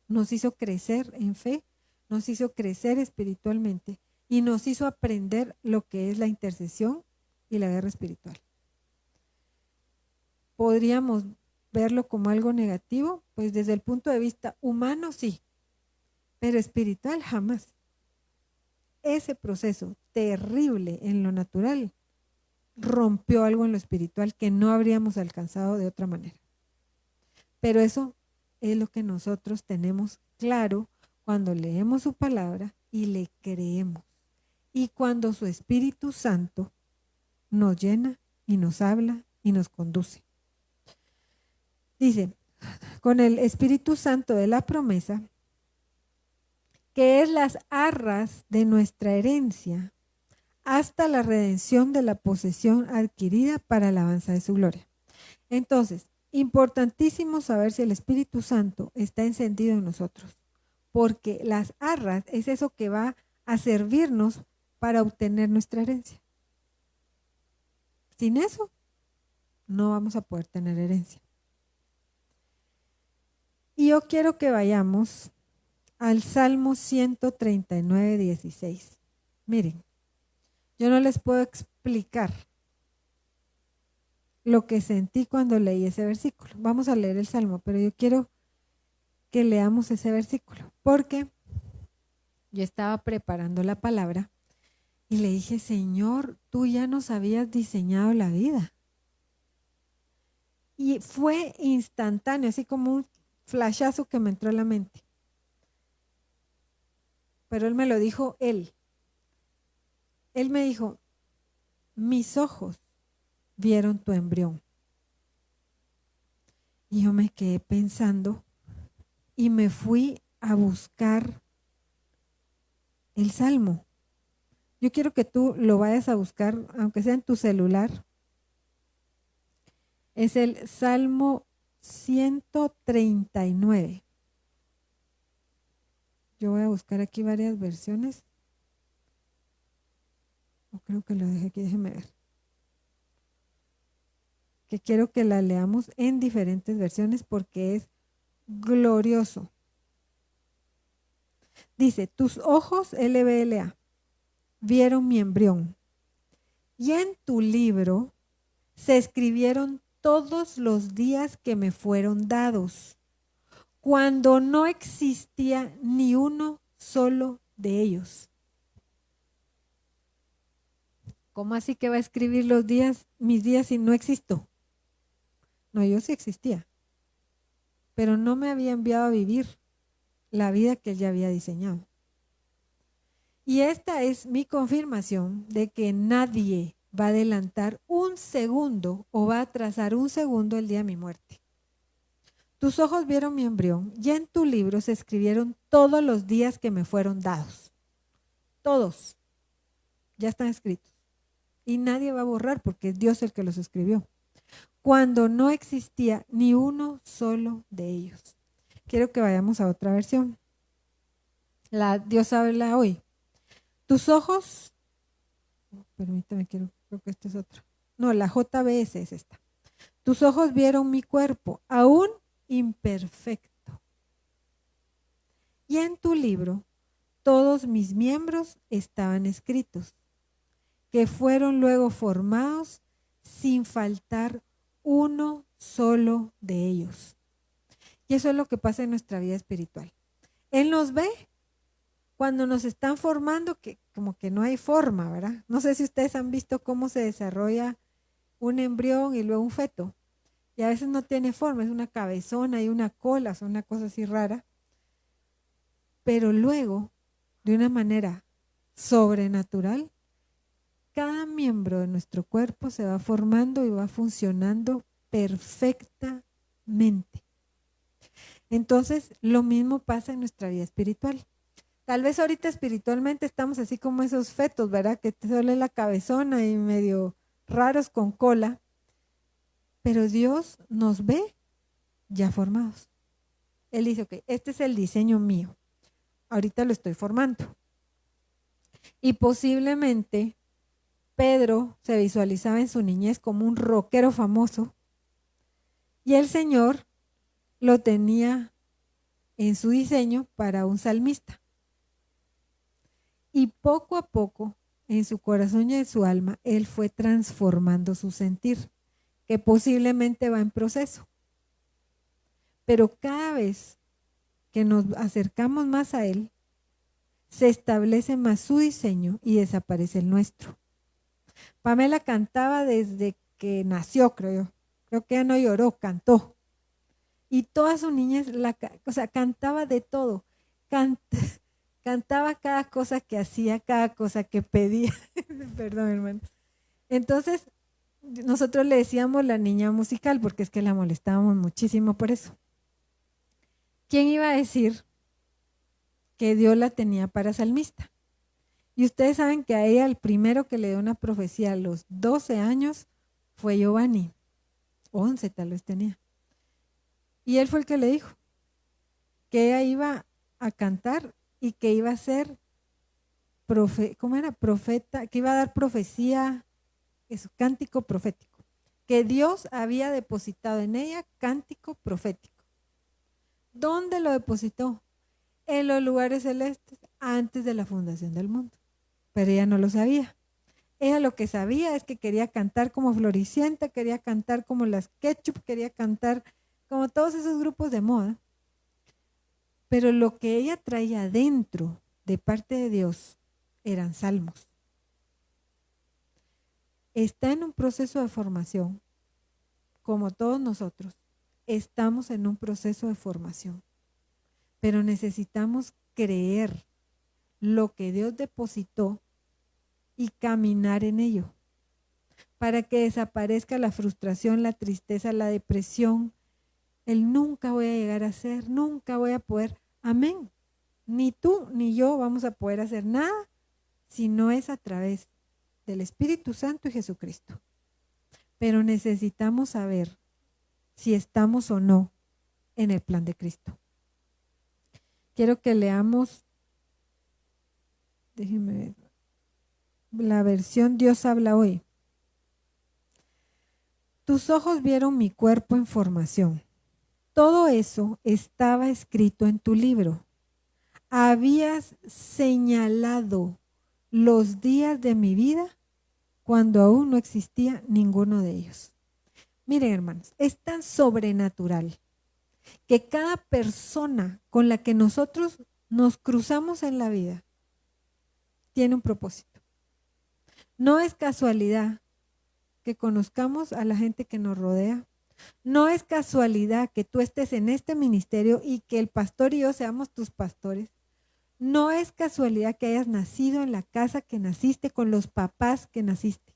nos hizo crecer en fe, nos hizo crecer espiritualmente y nos hizo aprender lo que es la intercesión y la guerra espiritual. ¿Podríamos verlo como algo negativo? Pues desde el punto de vista humano sí, pero espiritual jamás. Ese proceso terrible en lo natural rompió algo en lo espiritual que no habríamos alcanzado de otra manera. Pero eso es lo que nosotros tenemos claro cuando leemos su palabra y le creemos. Y cuando su Espíritu Santo nos llena y nos habla y nos conduce. Dice, con el Espíritu Santo de la promesa, que es las arras de nuestra herencia, hasta la redención de la posesión adquirida para la alabanza de su gloria. Entonces, importantísimo saber si el Espíritu Santo está encendido en nosotros, porque las arras es eso que va a servirnos para obtener nuestra herencia. Sin eso, no vamos a poder tener herencia. Y yo quiero que vayamos al Salmo 139, 16. Miren, yo no les puedo explicar lo que sentí cuando leí ese versículo. Vamos a leer el Salmo, pero yo quiero que leamos ese versículo, porque yo estaba preparando la palabra y le dije, Señor, tú ya nos habías diseñado la vida. Y fue instantáneo, así como un flashazo que me entró a la mente. Pero él me lo dijo él. Él me dijo, mis ojos vieron tu embrión. Y yo me quedé pensando y me fui a buscar el Salmo. Yo quiero que tú lo vayas a buscar, aunque sea en tu celular. Es el Salmo 139. Yo voy a buscar aquí varias versiones. O creo que lo dejé aquí, déjeme ver. Que quiero que la leamos en diferentes versiones porque es glorioso. Dice, tus ojos, LBLA, vieron mi embrión. Y en tu libro se escribieron todos los días que me fueron dados, cuando no existía ni uno solo de ellos. ¿Cómo así que va a escribir los días, mis días, si no existo? No, yo sí existía, pero no me había enviado a vivir la vida que él ya había diseñado. Y esta es mi confirmación de que nadie va a adelantar un segundo o va a atrasar un segundo el día de mi muerte. Tus ojos vieron mi embrión y en tu libro se escribieron todos los días que me fueron dados. Todos. Ya están escritos. Y nadie va a borrar porque es Dios el que los escribió. Cuando no existía ni uno solo de ellos. Quiero que vayamos a otra versión. La Dios habla hoy. Tus ojos, permítame, creo que esta es otra. No, la JBS es esta. Tus ojos vieron mi cuerpo, aún imperfecto. Y en tu libro, todos mis miembros estaban escritos, que fueron luego formados sin faltar uno solo de ellos. Y eso es lo que pasa en nuestra vida espiritual. Él nos ve cuando nos están formando, que como que no hay forma, ¿verdad? No sé si ustedes han visto cómo se desarrolla un embrión y luego un feto. Y a veces no tiene forma, es una cabezona y una cola, es una cosa así rara. Pero luego, de una manera sobrenatural, cada miembro de nuestro cuerpo se va formando y va funcionando perfectamente. Entonces, lo mismo pasa en nuestra vida espiritual. Tal vez ahorita espiritualmente estamos así como esos fetos, ¿verdad? Que te duele la cabezona y medio raros con cola. Pero Dios nos ve ya formados. Él dice, ok, este es el diseño mío. Ahorita lo estoy formando. Y posiblemente Pedro se visualizaba en su niñez como un rockero famoso y el Señor lo tenía en su diseño para un salmista. Y poco a poco, en su corazón y en su alma, él fue transformando su sentir, que posiblemente va en proceso. Pero cada vez que nos acercamos más a él, se establece más su diseño y desaparece el nuestro. Pamela cantaba desde que nació, creo yo. Creo que ella no lloró, cantó. Y toda su niñez, cantaba de todo. Cantaba cada cosa que hacía, cada cosa que pedía. Perdón, hermano. Entonces, nosotros le decíamos la niña musical, porque es que la molestábamos muchísimo por eso. ¿Quién iba a decir que Dios la tenía para salmista? Y ustedes saben que a ella el primero que le dio una profecía a los 12 años fue Giovanni. 11 tal vez tenía. Y él fue el que le dijo que ella iba a cantar y que iba a ser profeta, que iba a dar profecía, eso, cántico profético. Que Dios había depositado en ella cántico profético. ¿Dónde lo depositó? En los lugares celestes antes de la fundación del mundo. Pero ella no lo sabía. Ella lo que sabía es que quería cantar como Floricienta, quería cantar como las Ketchup, quería cantar como todos esos grupos de moda. Pero lo que ella traía dentro de parte de Dios eran salmos. Está en un proceso de formación, como todos nosotros. Estamos en un proceso de formación, pero necesitamos creer lo que Dios depositó y caminar en ello, para que desaparezca la frustración, la tristeza, la depresión, el nunca voy a llegar a ser, nunca voy a poder. Amén. Ni tú ni yo vamos a poder hacer nada si no es a través del Espíritu Santo y Jesucristo. Pero necesitamos saber si estamos o no en el plan de Cristo. Quiero que leamos, déjenme ver, la versión Dios habla hoy. Tus ojos vieron mi cuerpo en formación. Todo eso estaba escrito en tu libro. Habías señalado los días de mi vida cuando aún no existía ninguno de ellos. Miren, hermanos, es tan sobrenatural que cada persona con la que nosotros nos cruzamos en la vida tiene un propósito. No es casualidad que conozcamos a la gente que nos rodea. No es casualidad que tú estés en este ministerio y que el pastor y yo seamos tus pastores. No es casualidad que hayas nacido en la casa que naciste, con los papás que naciste.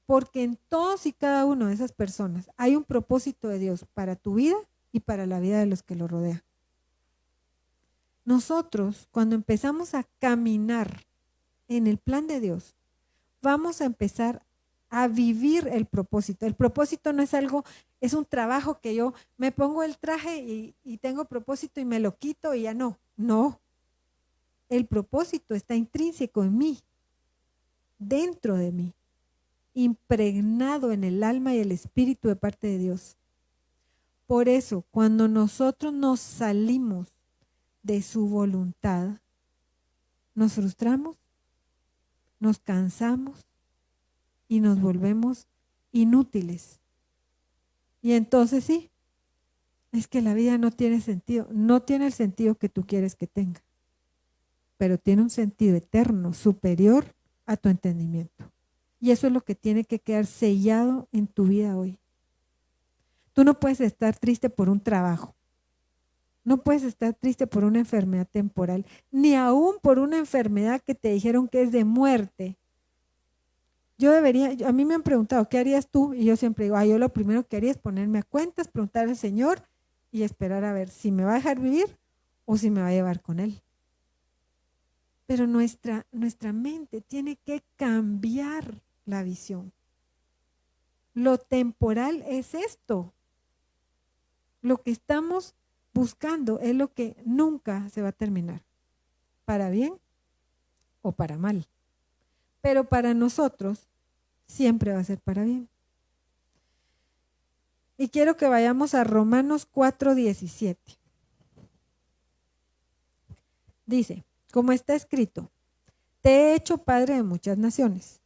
Porque en todos y cada una de esas personas hay un propósito de Dios para tu vida y para la vida de los que lo rodean. Nosotros, cuando empezamos a caminar en el plan de Dios, vamos a empezar a vivir el propósito. El propósito no es algo, es un trabajo que yo me pongo el traje y tengo propósito y me lo quito y ya no. No. El propósito está intrínseco en mí, dentro de mí, impregnado en el alma y el espíritu de parte de Dios. Por eso, cuando nosotros nos salimos de su voluntad, nos frustramos, nos cansamos y nos volvemos inútiles. Y entonces sí, es que la vida no tiene sentido, no tiene el sentido que tú quieres que tenga, pero tiene un sentido eterno, superior a tu entendimiento. Y eso es lo que tiene que quedar sellado en tu vida hoy. Tú no puedes estar triste por un trabajo. No puedes estar triste por una enfermedad temporal, ni aún por una enfermedad que te dijeron que es de muerte. A mí me han preguntado, ¿qué harías tú? Y yo siempre digo, yo lo primero que haría es ponerme a cuentas, preguntar al Señor y esperar a ver si me va a dejar vivir o si me va a llevar con Él. Pero nuestra mente tiene que cambiar la visión. Lo temporal es esto. Lo que estamos buscando es lo que nunca se va a terminar, para bien o para mal. Pero para nosotros siempre va a ser para bien. Y quiero que vayamos a Romanos 4:17. Dice, como está escrito, te he hecho padre de muchas naciones,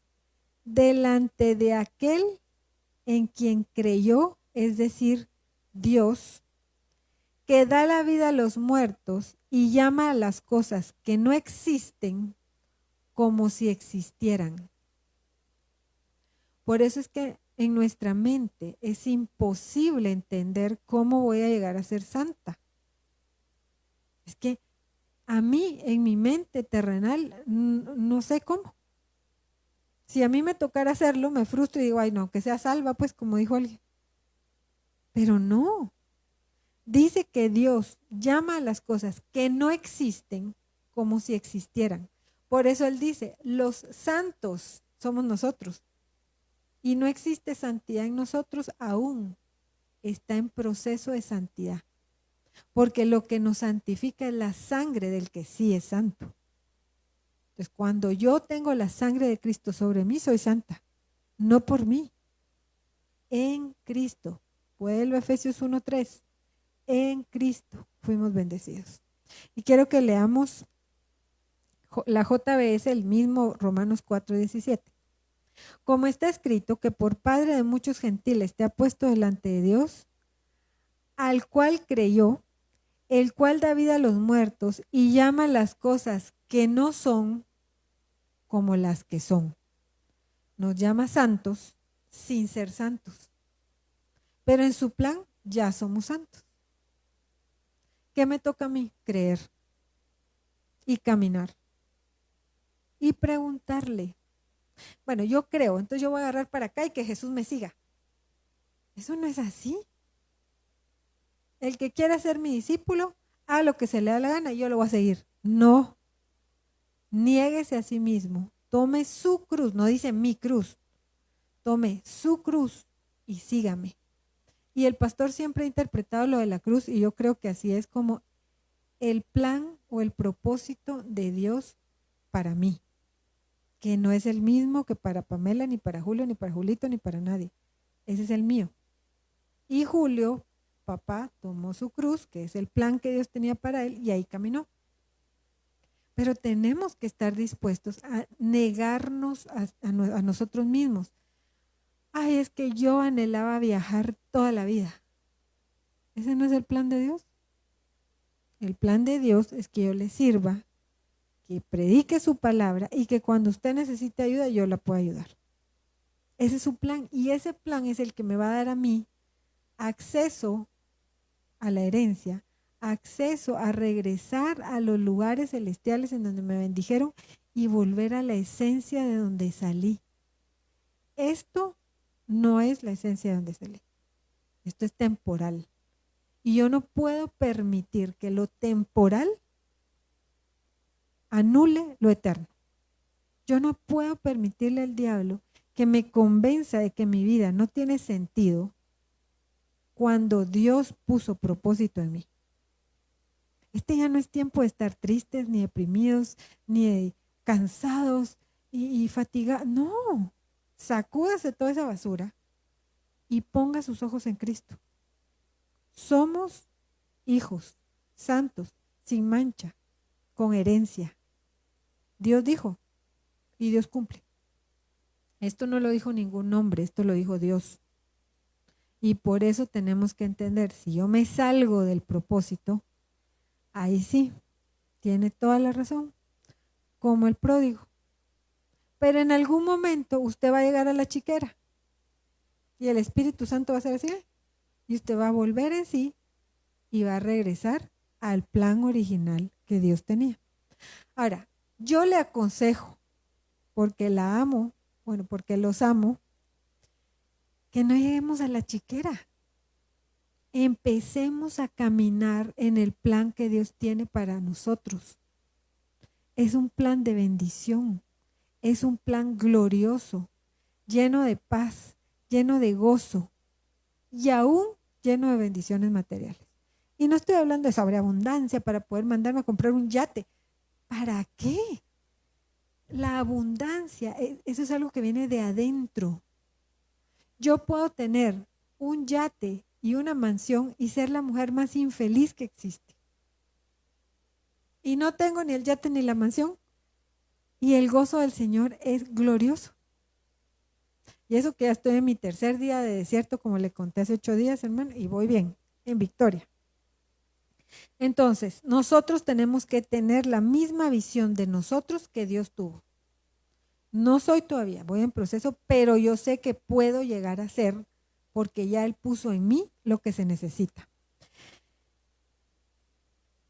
delante de aquel en quien creyó, es decir, Dios, que da la vida a los muertos y llama a las cosas que no existen como si existieran. Por eso es que en nuestra mente es imposible entender cómo voy a llegar a ser santa. Es que a mí, en mi mente terrenal, no sé cómo. Si a mí me tocara hacerlo, me frustro y digo, ay no, que sea salva, pues como dijo alguien. Pero no. Dice que Dios llama a las cosas que no existen como si existieran. Por eso Él dice, los santos somos nosotros. Y no existe santidad en nosotros aún. Está en proceso de santidad. Porque lo que nos santifica es la sangre del que sí es santo. Entonces, cuando yo tengo la sangre de Cristo sobre mí, soy santa. No por mí. En Cristo. Vuelvo a Efesios 1:3. En Cristo fuimos bendecidos. Y quiero que leamos la JBS, el mismo Romanos 4:17. Como está escrito que por Padre de muchos gentiles te ha puesto delante de Dios, al cual creyó, el cual da vida a los muertos y llama las cosas que no son como las que son. Nos llama santos sin ser santos. Pero en su plan ya somos santos. ¿Qué me toca a mí? Creer y caminar y preguntarle. Bueno, yo creo, entonces yo voy a agarrar para acá y que Jesús me siga. Eso no es así. El que quiera ser mi discípulo, haga lo que se le da la gana y yo lo voy a seguir. No. Niéguese a sí mismo. Tome su cruz, no dice mi cruz. Tome su cruz y sígame. Y el pastor siempre ha interpretado lo de la cruz y yo creo que así es como el plan o el propósito de Dios para mí, que no es el mismo que para Pamela, ni para Julio, ni para Julito, ni para nadie. Ese es el mío. Y Julio, papá, tomó su cruz, que es el plan que Dios tenía para él, y ahí caminó. Pero tenemos que estar dispuestos a negarnos a nosotros mismos. Ay, es que yo anhelaba viajar toda la vida. ¿Ese no es el plan de Dios? El plan de Dios es que yo le sirva, que predique su palabra y que cuando usted necesite ayuda, yo la pueda ayudar. Ese es su plan y ese plan es el que me va a dar a mí acceso a la herencia, acceso a regresar a los lugares celestiales en donde me bendijeron y volver a la esencia de donde salí. Esto no es la esencia de donde salí. Esto es temporal. Y yo no puedo permitir que lo temporal anule lo eterno. Yo no puedo permitirle al diablo que me convenza de que mi vida no tiene sentido cuando Dios puso propósito en mí. Este ya no es tiempo de estar tristes, ni deprimidos, ni cansados y fatigados. No, sacúdase toda esa basura y ponga sus ojos en Cristo. Somos hijos santos, sin mancha, con herencia. Dios dijo y Dios cumple. Esto no lo dijo ningún hombre, esto lo dijo Dios. Y por eso tenemos que entender, si yo me salgo del propósito, ahí sí, tiene toda la razón, como el pródigo. Pero en algún momento usted va a llegar a la chiquera y el Espíritu Santo va a ser así, y usted va a volver en sí y va a regresar al plan original que Dios tenía. Ahora, yo le aconsejo, porque la amo, bueno, porque los amo, que no lleguemos a la chiquera. Empecemos a caminar en el plan que Dios tiene para nosotros. Es un plan de bendición, es un plan glorioso, lleno de paz, lleno de gozo y aún lleno de bendiciones materiales. Y no estoy hablando de sobreabundancia para poder mandarme a comprar un yate. ¿Para qué? La abundancia, eso es algo que viene de adentro. Yo puedo tener un yate y una mansión y ser la mujer más infeliz que existe. Y no tengo ni el yate ni la mansión. Y el gozo del Señor es glorioso. Y eso que ya estoy en mi tercer día de desierto, como le conté hace 8 días, hermano, y voy bien, en victoria. Entonces, nosotros tenemos que tener la misma visión de nosotros que Dios tuvo. No soy todavía, voy en proceso, pero yo sé que puedo llegar a ser, porque ya Él puso en mí lo que se necesita.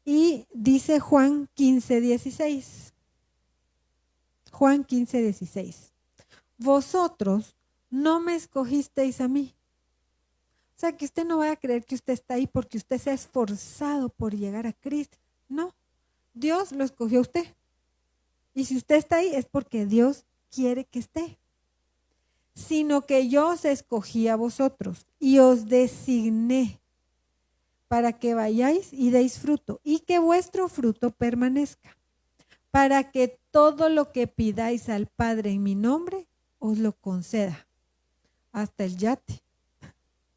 Y dice Juan 15:16. Juan 15:16. Vosotros no me escogisteis a mí. O sea, que usted no vaya a creer que usted está ahí porque usted se ha esforzado por llegar a Cristo. No, Dios lo escogió a usted. Y si usted está ahí es porque Dios quiere que esté. Sino que yo os escogí a vosotros y os designé para que vayáis y deis fruto y que vuestro fruto permanezca, para que todo lo que pidáis al Padre en mi nombre os lo conceda, hasta el yate,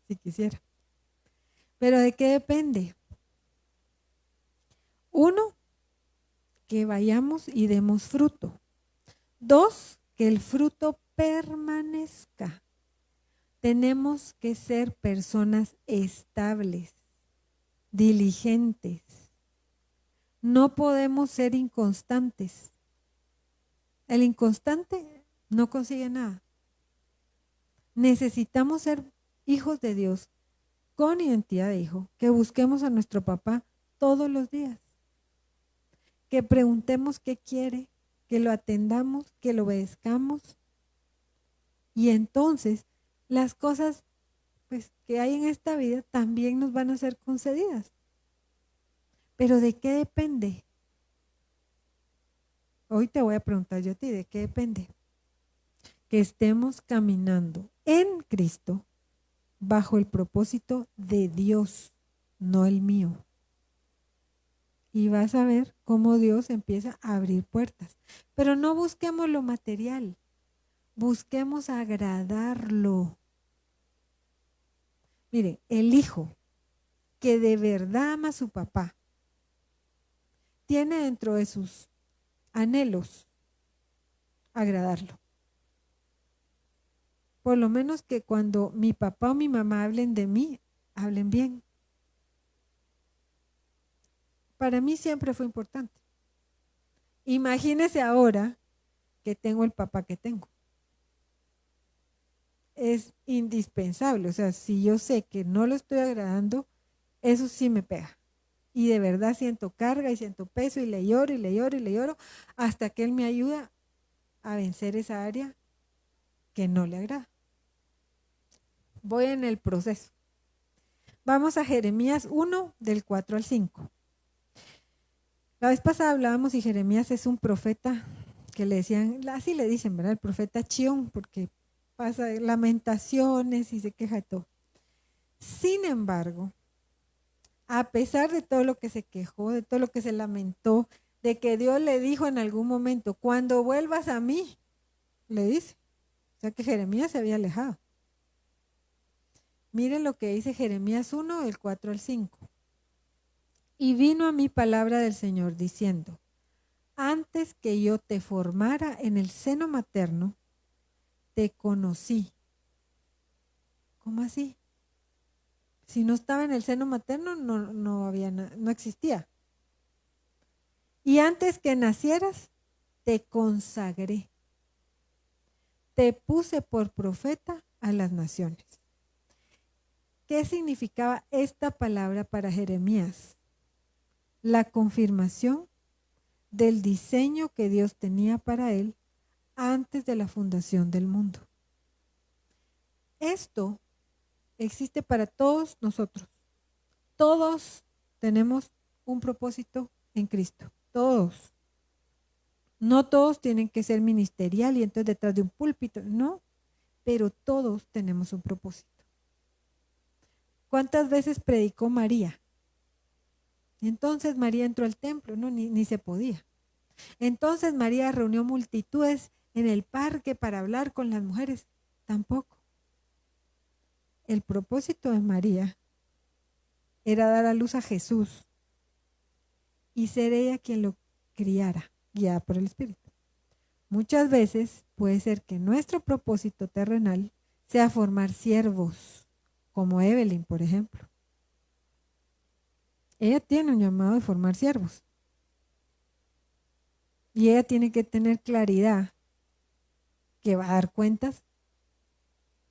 si quisiera. Pero ¿de qué depende? 1, que vayamos y demos fruto. 2, que el fruto permanezca. Tenemos que ser personas estables, diligentes. No podemos ser inconstantes. El inconstante no consigue nada. Necesitamos ser hijos de Dios con identidad de hijo, que busquemos a nuestro papá todos los días, que preguntemos qué quiere, que lo atendamos, que lo obedezcamos. Y entonces las cosas pues, que hay en esta vida también nos van a ser concedidas. ¿Pero de qué depende? Hoy te voy a preguntar yo a ti, ¿de qué depende? Que estemos caminando en Cristo bajo el propósito de Dios, no el mío. Y vas a ver cómo Dios empieza a abrir puertas. Pero no busquemos lo material, busquemos agradarlo. Mire, el hijo que de verdad ama a su papá, tiene dentro de sus anhelos agradarlo. Por lo menos que cuando mi papá o mi mamá hablen de mí, hablen bien. Para mí siempre fue importante. Imagínese ahora que tengo el papá que tengo. Es indispensable, o sea, si yo sé que no lo estoy agradando, eso sí me pega. Y de verdad siento carga y siento peso y le lloro y le lloro y le lloro hasta que él me ayuda a vencer esa área que no le agrada. Voy en el proceso. Vamos a Jeremías 1, del 4 al 5. La vez pasada hablábamos y Jeremías es un profeta que le decían, así le dicen, ¿verdad? El profeta Chión, porque pasa lamentaciones y se queja de todo. Sin embargo, a pesar de todo lo que se quejó, de todo lo que se lamentó, de que Dios le dijo en algún momento, cuando vuelvas a mí, le dice. O sea que Jeremías se había alejado. Miren lo que dice Jeremías 1, del 4 al 5. Y vino a mí palabra del Señor diciendo, antes que yo te formara en el seno materno, te conocí. ¿Cómo así? Si no estaba en el seno materno, no existía. Y antes que nacieras, te consagré. Te puse por profeta a las naciones. ¿Qué significaba esta palabra para Jeremías? la confirmación del diseño que Dios tenía para él antes de la fundación del mundo. Esto existe para todos nosotros. Todos tenemos un propósito en Cristo. Todos. No todos tienen que ser ministerial y entonces detrás de un púlpito. No, pero todos tenemos un propósito. ¿Cuántas veces predicó María? Entonces María entró al templo, no, ni se podía. Entonces María reunió multitudes en el parque para hablar con las mujeres. Tampoco. El propósito de María era dar a luz a Jesús y ser ella quien lo criara, guiada por el Espíritu. Muchas veces puede ser que nuestro propósito terrenal sea formar siervos, como Evelyn, por ejemplo. Ella tiene un llamado de formar siervos. Y ella tiene que tener claridad que va a dar cuentas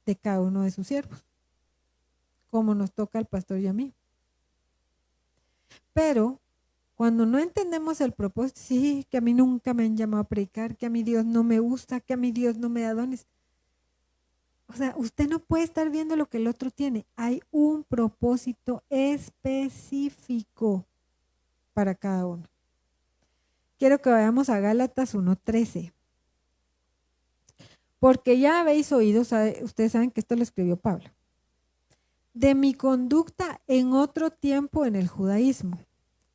de cada uno de sus siervos, como nos toca al pastor y a mí. Pero cuando no entendemos el propósito, sí, que a mí nunca me han llamado a predicar, que a mí Dios no me gusta, que a mí Dios no me da dones. O sea, usted no puede estar viendo lo que el otro tiene. Hay un propósito específico para cada uno. Quiero que vayamos a Gálatas 1:13. Porque ya habéis oído, ustedes saben que esto lo escribió Pablo, de mi conducta en otro tiempo en el judaísmo,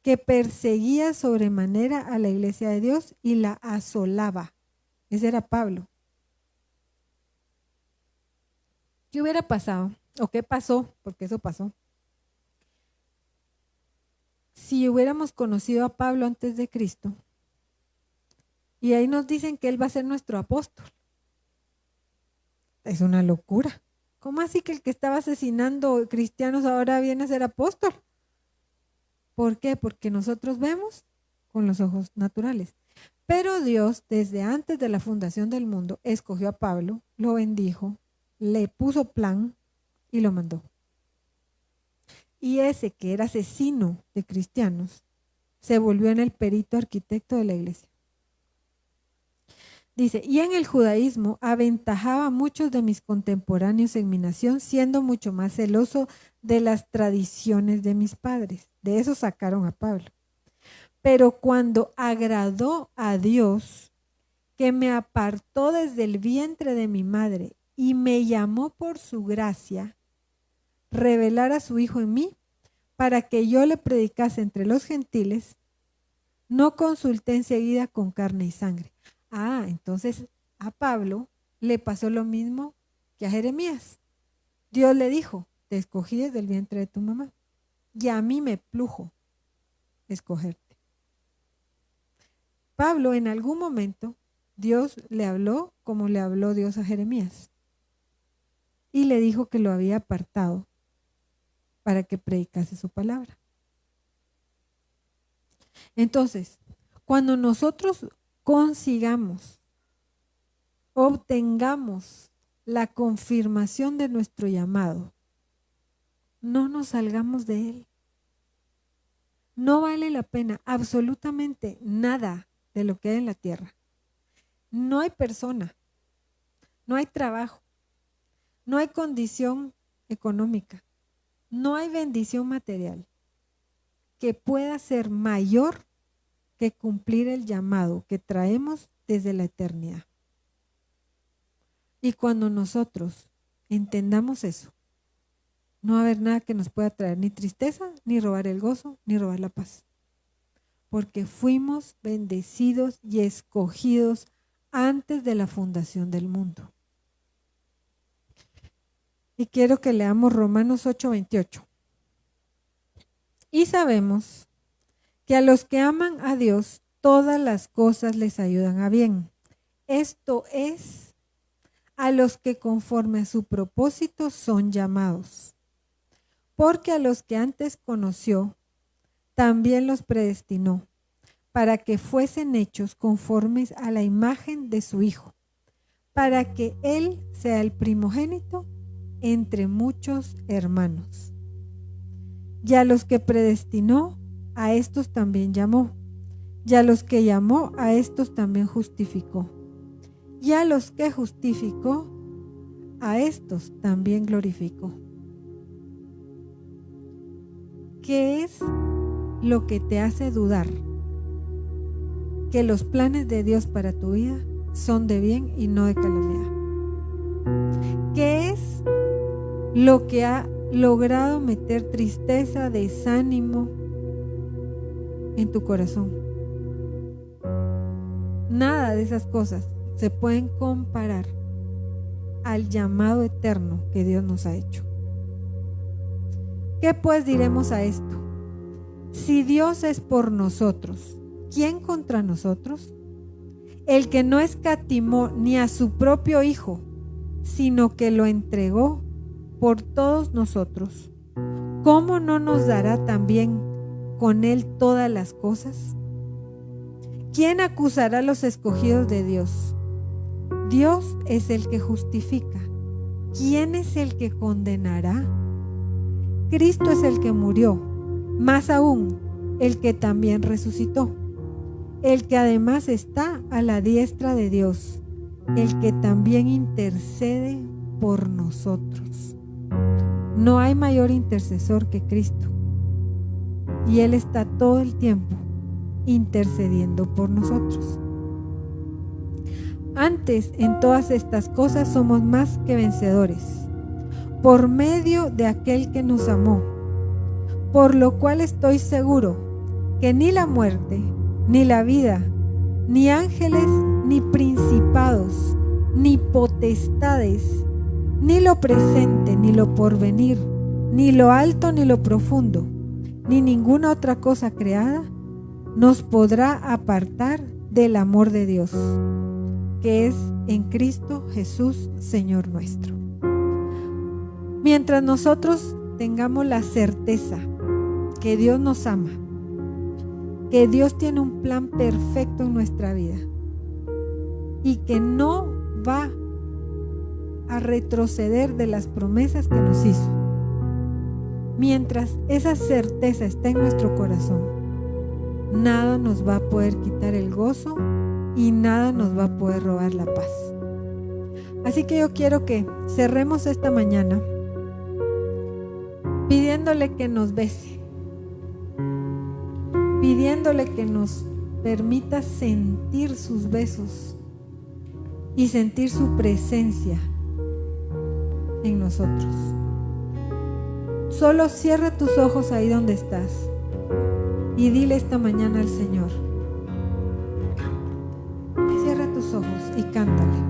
que perseguía sobremanera a la iglesia de Dios y la asolaba. Ese era Pablo. ¿Qué hubiera pasado? ¿O qué pasó? Porque eso pasó. Si hubiéramos conocido a Pablo antes de Cristo, y ahí nos dicen que él va a ser nuestro apóstol. Es una locura. ¿Cómo así que el que estaba asesinando cristianos ahora viene a ser apóstol? ¿Por qué? Porque nosotros vemos con los ojos naturales. Pero Dios, desde antes de la fundación del mundo, escogió a Pablo, lo bendijo, le puso plan y lo mandó. Y ese que era asesino de cristianos se volvió en el perito arquitecto de la iglesia. Dice, y en el judaísmo aventajaba a muchos de mis contemporáneos en mi nación, siendo mucho más celoso de las tradiciones de mis padres. De eso sacaron a Pablo. Pero cuando agradó a Dios, que me apartó desde el vientre de mi madre y me llamó por su gracia, revelar a su Hijo en mí, para que yo le predicase entre los gentiles, no consulté enseguida con carne y sangre. Entonces a Pablo le pasó lo mismo que a Jeremías. Dios le dijo, te escogí desde el vientre de tu mamá y a mí me plujo escogerte. Pablo en algún momento Dios le habló como le habló Dios a Jeremías y le dijo que lo había apartado para que predicase su palabra. Entonces, cuando nosotros obtengamos la confirmación de nuestro llamado, no nos salgamos de él. No vale la pena absolutamente nada de lo que hay en la tierra. No hay persona, no hay trabajo, no hay condición económica, no hay bendición material que pueda ser mayor que cumplir el llamado que traemos desde la eternidad. Y cuando nosotros entendamos eso, no va a haber nada que nos pueda traer ni tristeza, ni robar el gozo, ni robar la paz. Porque fuimos bendecidos y escogidos antes de la fundación del mundo. Y quiero que leamos Romanos 8:28. Y sabemos que a los que aman a Dios, todas las cosas les ayudan a bien. Esto es, a los que conforme a su propósito son llamados. Porque a los que antes conoció, también los predestinó, para que fuesen hechos conformes a la imagen de su Hijo, para que Él sea el primogénito entre muchos hermanos. Y a los que predestinó, a estos también llamó. Y a los que llamó, a estos también justificó. Y a los que justificó, a estos también glorificó. ¿Qué es lo que te hace dudar que los planes de Dios para tu vida son de bien y no de calamidad? ¿Qué es lo que ha logrado meter tristeza, desánimo en tu corazón? Nada de esas cosas se pueden comparar al llamado eterno que Dios nos ha hecho. ¿Qué pues diremos a esto? Si Dios es por nosotros, ¿quién contra nosotros? El que no escatimó ni a su propio Hijo, sino que lo entregó por todos nosotros, ¿cómo no nos dará también con Él todas las cosas? ¿Quién acusará a los escogidos de Dios? Dios es el que justifica. ¿Quién es el que condenará? Cristo es el que murió, más aún, el que también resucitó, el que además está a la diestra de Dios, el que también intercede por nosotros. No hay mayor intercesor que Cristo, y Él está todo el tiempo intercediendo por nosotros. Antes, en todas estas cosas somos más que vencedores, por medio de aquel que nos amó, por lo cual estoy seguro que ni la muerte, ni la vida, ni ángeles, ni principados, ni potestades, ni lo presente, ni lo porvenir, ni lo alto, ni lo profundo, ni ninguna otra cosa creada nos podrá apartar del amor de Dios, que es en Cristo Jesús, Señor nuestro. Mientras nosotros tengamos la certeza que Dios nos ama, que Dios tiene un plan perfecto en nuestra vida y que no va a retroceder de las promesas que nos hizo, mientras esa certeza está en nuestro corazón, nada nos va a poder quitar el gozo y nada nos va a poder robar la paz. Así que yo quiero que cerremos esta mañana pidiéndole que nos bese, pidiéndole que nos permita sentir sus besos y sentir su presencia en nosotros. Solo cierra tus ojos ahí donde estás y dile esta mañana al Señor. Cierra tus ojos y cántale.